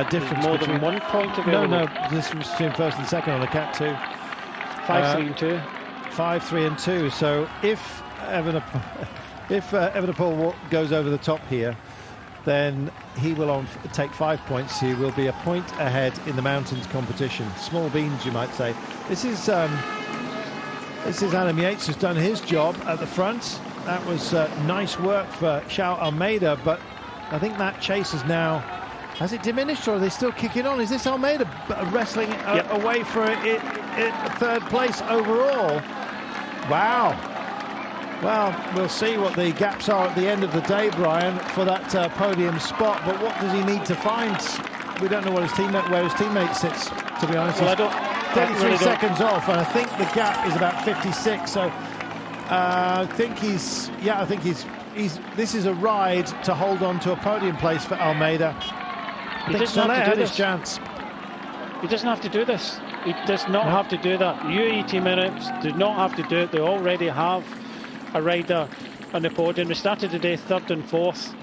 Difference more between... than 1 point available? No, this was between first and second on the Cat 2. 5, 3 and 2. 5, 3 and 2. So if Evenepoel goes over the top here, then he will take 5 points. He will be a point ahead in the mountains competition. Small beans, you might say. This is Adam Yates, who's done his job at the front. That was nice work for João Almeida, but I think that chase is now... Has it diminished, or are they still kicking on? Is this Almeida wrestling away for it third place overall? Wow. Well, we'll see what the gaps are at the end of the day, Brian, for that podium spot. But what does he need to find? We don't know where his teammate sits, to be honest. Well, I don't... 33 seconds off, and I think the gap is about 56. So I think he's... Yeah, I think he's... This is a ride to hold on to a podium place for Almeida. He doesn't have to do this. Chance. He doesn't have to do this. He does not have to do that. UAE Team Emirates do not have to do it. They already have a rider on the podium. They started today third and fourth.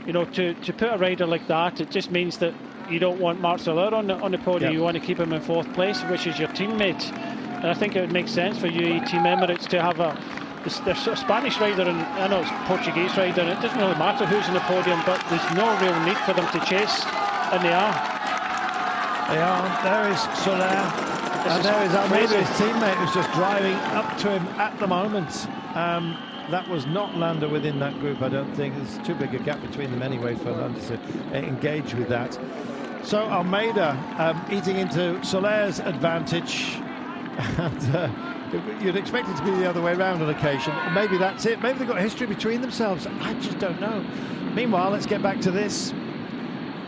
You know, to put a rider like that, it just means that you don't want Marc Soler on the podium. Yep. You want to keep him in fourth place, which is your teammate. And I think it would make sense for UAE Team Emirates to have a Spanish rider and I know it's Portuguese rider. It doesn't really matter who's on the podium, but there's no real need for them to chase. And they are. There is Soler. And there is Almeida, his teammate, who's just driving up to him at the moment. That was not Landa within that group, I don't think. There's too big a gap between them anyway for Landa to engage with that. So Almeida eating into Soler's advantage. And you'd expect it to be the other way around on occasion. Maybe that's it. Maybe they've got history between themselves. I just don't know. Meanwhile, let's get back to this.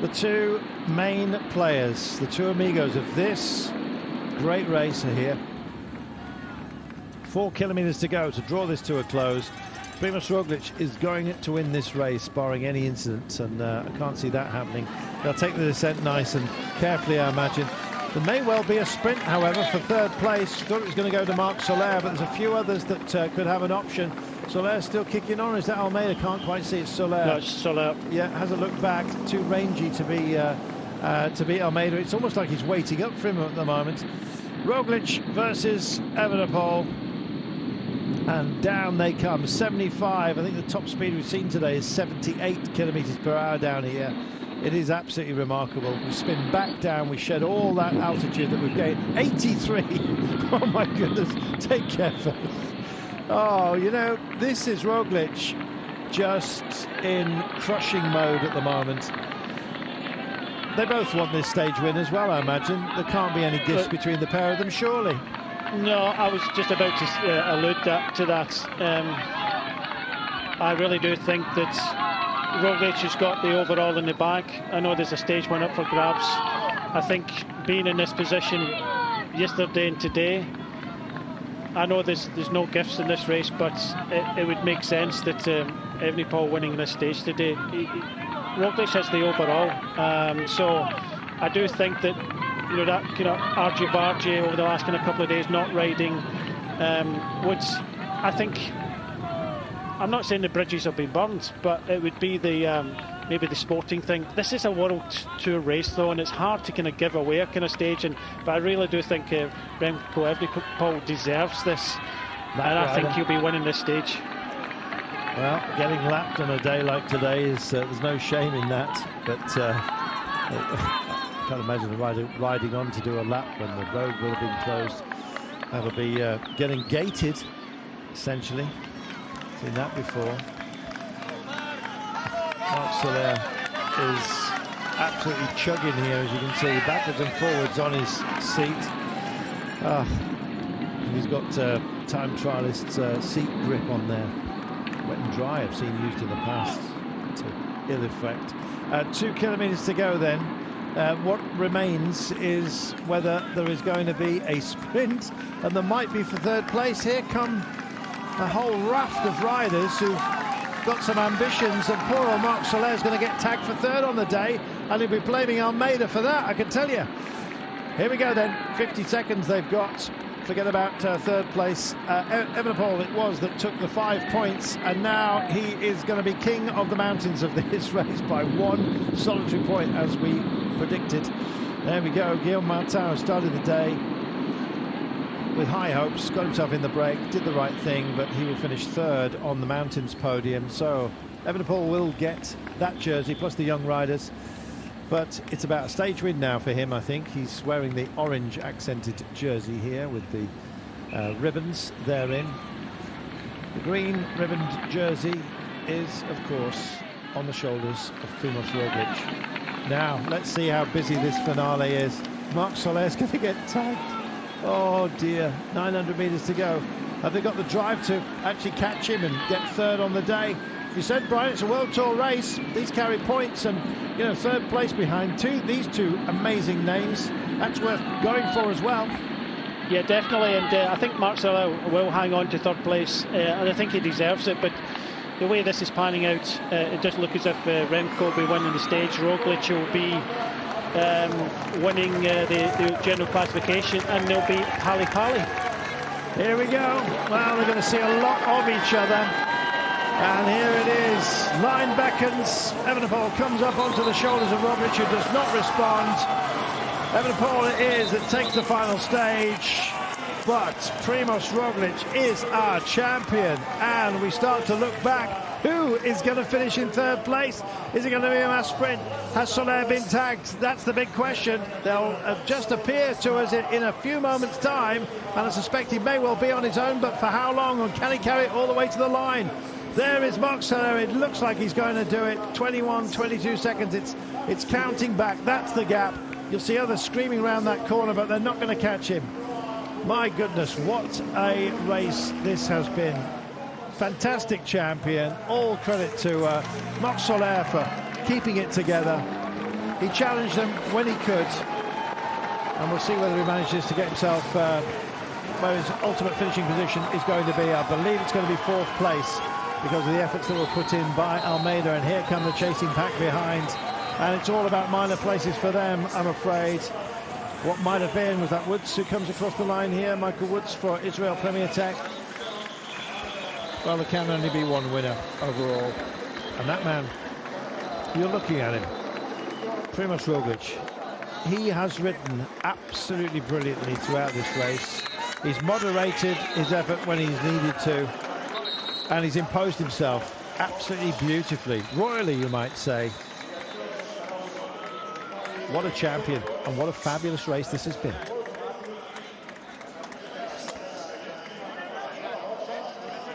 The two main players, the two amigos of this great race are here. 4 kilometers to go to draw this to a close. Primož Roglic is going to win this race, barring any incidents, and I can't see that happening. They'll take the descent nice and carefully, I imagine. There may well be a sprint, however, for third place. Thought it was going to go to Marc Soler, but there's a few others that could have an option. Soler's still kicking on. Is that Almeida? Can't quite see. It's Soler. No, it's Soler. Yeah, has a look back. Too rangy to be Almeida. It's almost like he's waiting up for him at the moment. Roglic versus Evenepoel. And down they come. 75. I think the top speed we've seen today is 78 kilometers per hour down here. It is absolutely remarkable. We spin back down, we shed all that altitude that we've gained. 83! Oh my goodness, take care first. Oh, you know, this is Roglic just in crushing mode at the moment. They both want this stage win as well, I imagine. There can't be any gifts between the pair of them, surely. No, I was just about to allude to that. I really do think that Roglic has got the overall in the bag. I know there's a stage one up for grabs. I think being in this position yesterday and today, I know there's no gifts in this race, but it would make sense that Evenepoel winning this stage today. Roglic has the overall, so I do think that, you know, that kind of argy-bargy over the last kind of couple of days, not riding, would, I think, I'm not saying the bridges have been burned, but it would be the maybe the sporting thing. This is a World Tour race, though, and it's hard to kind of give away a kind of stage. But I really do think Remco Evenepoel deserves this, and I think he'll be winning this stage. Well, getting lapped on a day like today is there's no shame in that. But I can't imagine the rider riding on to do a lap when the road will have been closed. That'll be getting gated, essentially. Seen that before. Marc Soler is absolutely chugging here, as you can see, backwards and forwards on his seat. He's got time trialist's seat grip on there. Wet and dry, I've seen used in the past to ill effect. 2 kilometres to go then. What remains is whether there is going to be a sprint, and there might be for third place. Here come a whole raft of riders who've got some ambitions, and poor old Marc Soler is going to get tagged for third on the day, and he'll be blaming Almeida for that, I can tell you. Here we go then, 50 seconds they've got. Forget about third place. Evenepoel it was that took the 5 points, and now he is going to be king of the mountains of this race by 1 solitary point, as we predicted. There we go, Guillaume Martin started the day with high hopes, got himself in the break, did the right thing, but he will finish third on the mountains podium. So Evenepoel will get that jersey, plus the young riders. But it's about a stage win now for him, I think. He's wearing the orange accented jersey here with the ribbons therein. The green ribboned jersey is, of course, on the shoulders of Primož Roglic. Now, let's see how busy this finale is. Marc Soler's going to get tagged. Oh dear, 900 metres to go. Have they got the drive to actually catch him and get third on the day? You said, Brian, it's a World Tour race. These carry points, and, you know, third place behind these two amazing names. That's worth going for as well. Yeah, definitely, and I think Marc Soler will hang on to third place, and I think he deserves it, but the way this is panning out, it does look as if Remco will be winning the stage. Roglic will be winning the general classification, and there'll be pally-pally. Here we go. Well, they're going to see a lot of each other. And here it is. Line beckons. Evenepoel comes up onto the shoulders of Roglic, who does not respond. Evenepoel it is that takes the final stage. But Primož Roglic is our champion. And we start to look back. Who is going to finish in third place? Is it going to be a mass sprint? Has Soler been tagged? That's the big question. They'll just appear to us in a few moments' time. And I suspect he may well be on his own, but for how long? And can he carry it all the way to the line? There is Marc Soler. It looks like he's going to do it. 21, 22 seconds. It's counting back. That's the gap. You'll see others screaming around that corner, but they're not going to catch him. My goodness, what a race this has been. Fantastic champion. All credit to Marc Soler for keeping it together. He challenged them when he could. And we'll see whether he manages to get himself where his ultimate finishing position is going to be. I believe it's going to be fourth place, because of the efforts that were put in by Almeida, and here come the chasing pack behind, and it's all about minor places for them, I'm afraid. What might have been was that Woods who comes across the line here, Michael Woods for Israel Premier Tech. Well, there can only be one winner overall, and that man, you're looking at him, Primož Roglic. He has ridden absolutely brilliantly throughout this race. He's moderated his effort when he's needed to, and he's imposed himself absolutely beautifully, royally, you might say. What a champion, and what a fabulous race this has been.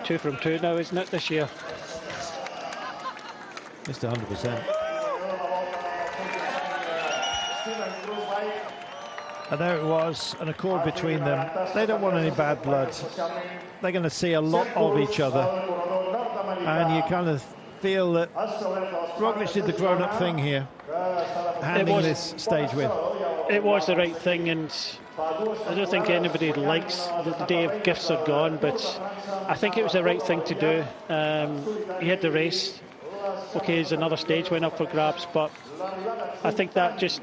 Two from two now, isn't it, this year? Mr. 100%. And there it was, an accord between them. They don't want any bad blood. They're going to see a lot of each other. And you kind of feel that Roglic did the grown-up thing here, handing this stage win. It was the right thing, and I don't think anybody likes that the day of gifts are gone, but I think it was the right thing to do. He had the race. Okay, there's another stage win up for grabs, but I think that just,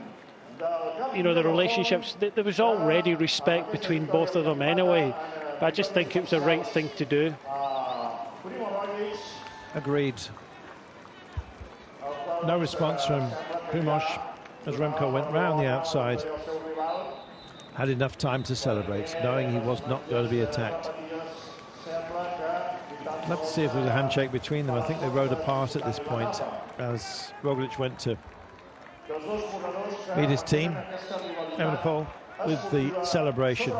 you know, the relationships, there was already respect between both of them anyway, but I just think it was the right thing to do. Agreed. No response from Primož as Remco went round the outside. Had enough time to celebrate, knowing he was not going to be attacked. I'd love to see if there was a handshake between them. I think they rode apart at this point as Roglic went to meet his team. Evenepoel with the celebration.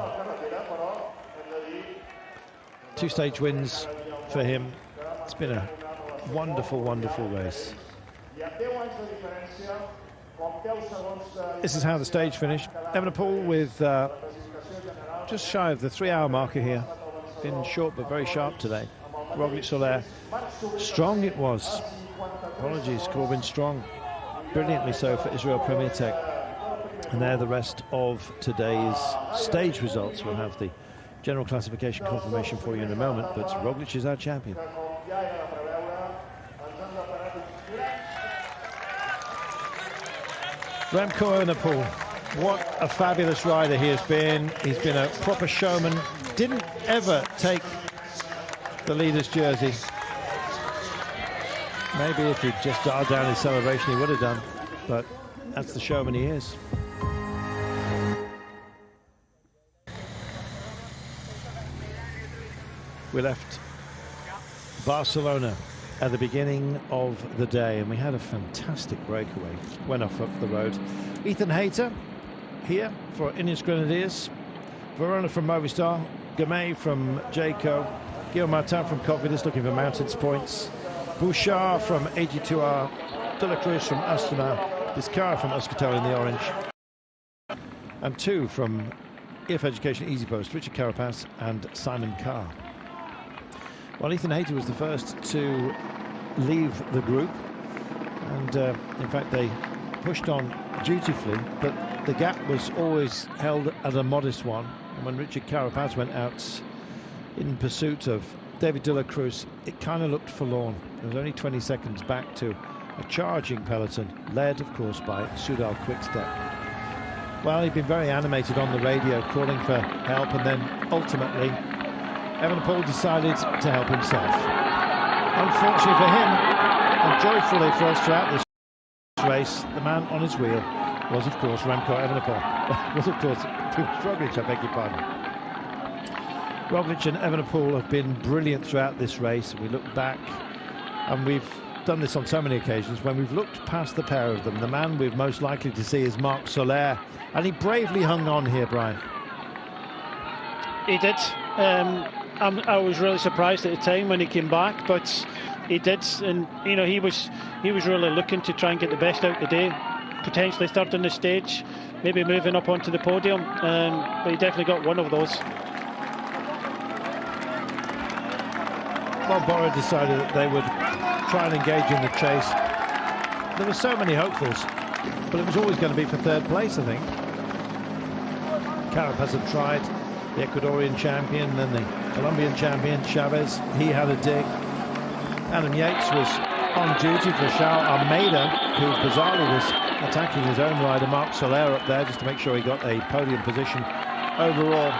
2 stage wins for him. It's been a wonderful, wonderful race. This is how the stage finished. Evenepoel with just shy of the 3-hour marker here. Been short but very sharp today. Roglic Soler, strong it was. Apologies, Corbin Strong. Brilliantly so for Israel Premier Tech. And there the rest of today's stage results. We'll have the general classification confirmation for you in a moment, but Roglic is our champion. Remco Evenepoel, what a fabulous rider he has been. He's been a proper showman. Didn't ever take the leader's jersey. Maybe if he'd just dialed down his celebration he would have done, but that's the showman he is. We left Barcelona at the beginning of the day, and we had a fantastic breakaway. Went off up the road. Ethan Hayter here for Ineos Grenadiers, Verona from Movistar, Gamay from Jayco, Guillaume Martin from Cofidis looking for mountains points, Bouchard from AG2R, De La Cruz from Astana, Biscara from Euskaltel in the orange, and 2 from EF Education Easy Post, Richard Carapaz and Simon Carr. Well, Ethan Hayter was the first to leave the group, and in fact they pushed on dutifully, but the gap was always held at a modest one. And when Richard Carapaz went out in pursuit of David de la Cruz, it kind of looked forlorn. There was only 20 seconds back to a charging peloton, led of course by Soudal Quickstep. Well, he'd been very animated on the radio, calling for help, and then ultimately Evenepoel decided to help himself. Unfortunately for him, and joyfully for us throughout this race, the man on his wheel was, of course, Remco Evenepoel. Was, of course, Roglic, I beg your pardon. Roglic and Evenepoel have been brilliant throughout this race. We look back, and we've done this on so many occasions, when we've looked past the pair of them, the man we're most likely to see is Marc Soler, and he bravely hung on here, Brian. He did. I was really surprised at the time when he came back, but he did, and you know, he was really looking to try and get the best out the day, potentially third on the stage, maybe moving up onto the podium, but he definitely got one of those. Well, Bora decided that they would try and engage in the chase. There were so many hopefuls, but it was always going to be for third place, I think. Carapaz had tried, the Ecuadorian champion, then the Colombian champion, Chavez, he had a dig. Adam Yates was on duty for Charles Almeida, who bizarrely was attacking his own rider, Marc Soler, up there, just to make sure he got a podium position overall.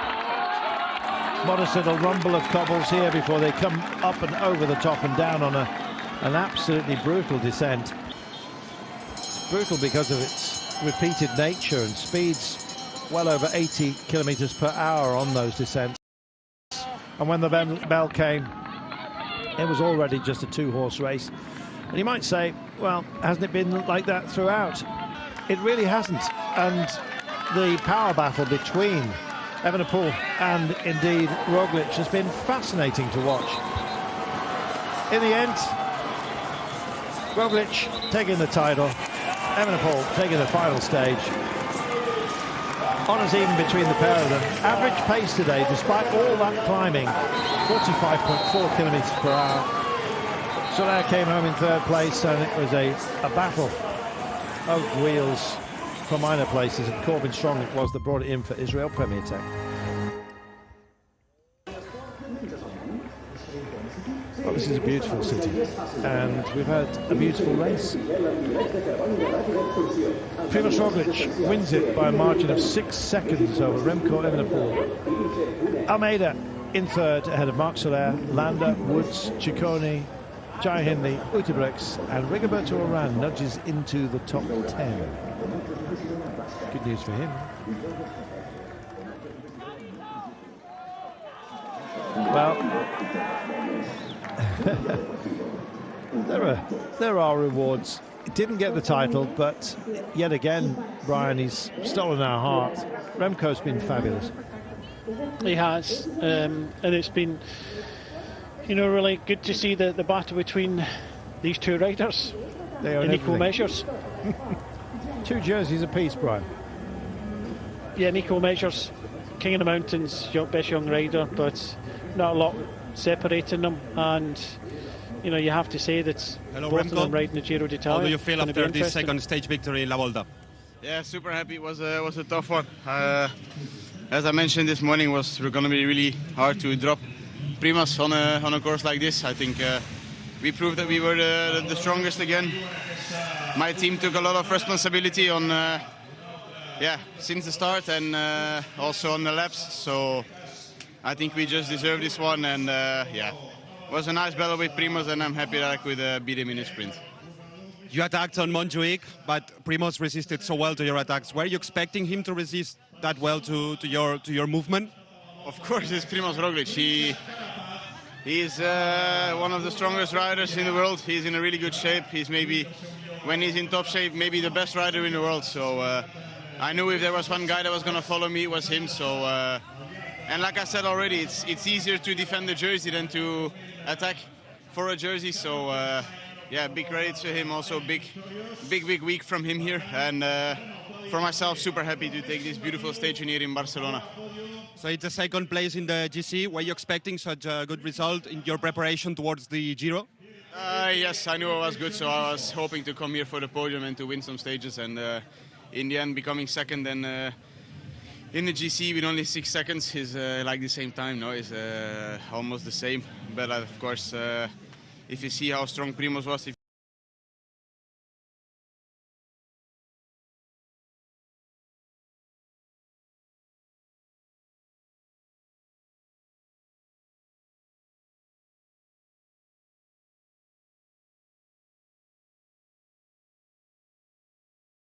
Modest little rumble of cobbles here before they come up and over the top and down on an absolutely brutal descent. Brutal because of its repeated nature and speeds well over 80 kilometers per hour on those descents. And when the bell came, it was already just a 2-horse race. And you might say, well, hasn't it been like that throughout? It really hasn't. And the power battle between Evenepoel and indeed Roglic has been fascinating to watch. In the end, Roglic taking the title, Evenepoel taking the final stage. Honours even between the pair of them. Average pace today, despite all that climbing, 45.4 kilometres per hour. Soler came home in third place, and it was a battle of wheels for minor places, and Corbin Strong it was that brought it in for Israel Premier Tech. Well, this is a beautiful city, and we've had a beautiful race. Primož Roglic wins it by a margin of 6 seconds over Remco Evenepoel. Almeida in third, ahead of Marc Soler, Landa, Woods, Ciccone, Jai Hindley, Utebrix, and Rigoberto Urán nudges into the top 10. Good news for him. Well, there are rewards. He didn't get the title, but yet again, Brian, he's stolen our heart. Remco's been fabulous. He has, and it's been, you know, really good to see the battle between these two riders in equal measures. 2 jerseys apiece, Brian. Yeah, in equal measures. King of the Mountains, best young rider, but not a lot separating them. And you know, you have to say that both of them riding the Giro d'Italia. How do you feel after this second stage victory in La Volta? Yeah, super happy. It was a tough one. As I mentioned this morning, was going to be really hard to drop Primož on a course like this. I think we proved that we were the strongest again. My team took a lot of responsibility on since the start, and also on the laps. So I think we just deserved this one, and it was a nice battle with Primož, and I'm happy that I could beat him in a sprint. You attacked on Montjuic, but Primož resisted so well to your attacks. Were you expecting him to resist that well to your movement? Of course, it's Primož Roglic. He's one of the strongest riders in the world. He's in a really good shape. He's maybe, when he's in top shape, maybe the best rider in the world. So I knew if there was one guy that was going to follow me, it was him. So and like I said already, it's easier to defend the jersey than to attack for a jersey. So big credit to him. Also big week from him here. And for myself, super happy to take this beautiful stage here in Barcelona. So it's a second place in the GC. Were you expecting such a good result in your preparation towards the Giro? Yes, I knew I was good, so I was hoping to come here for the podium and to win some stages. And in the end, becoming second and in the GC with only 6 seconds is like the same time. No, is almost the same. But of course, if you see how strong Primož was,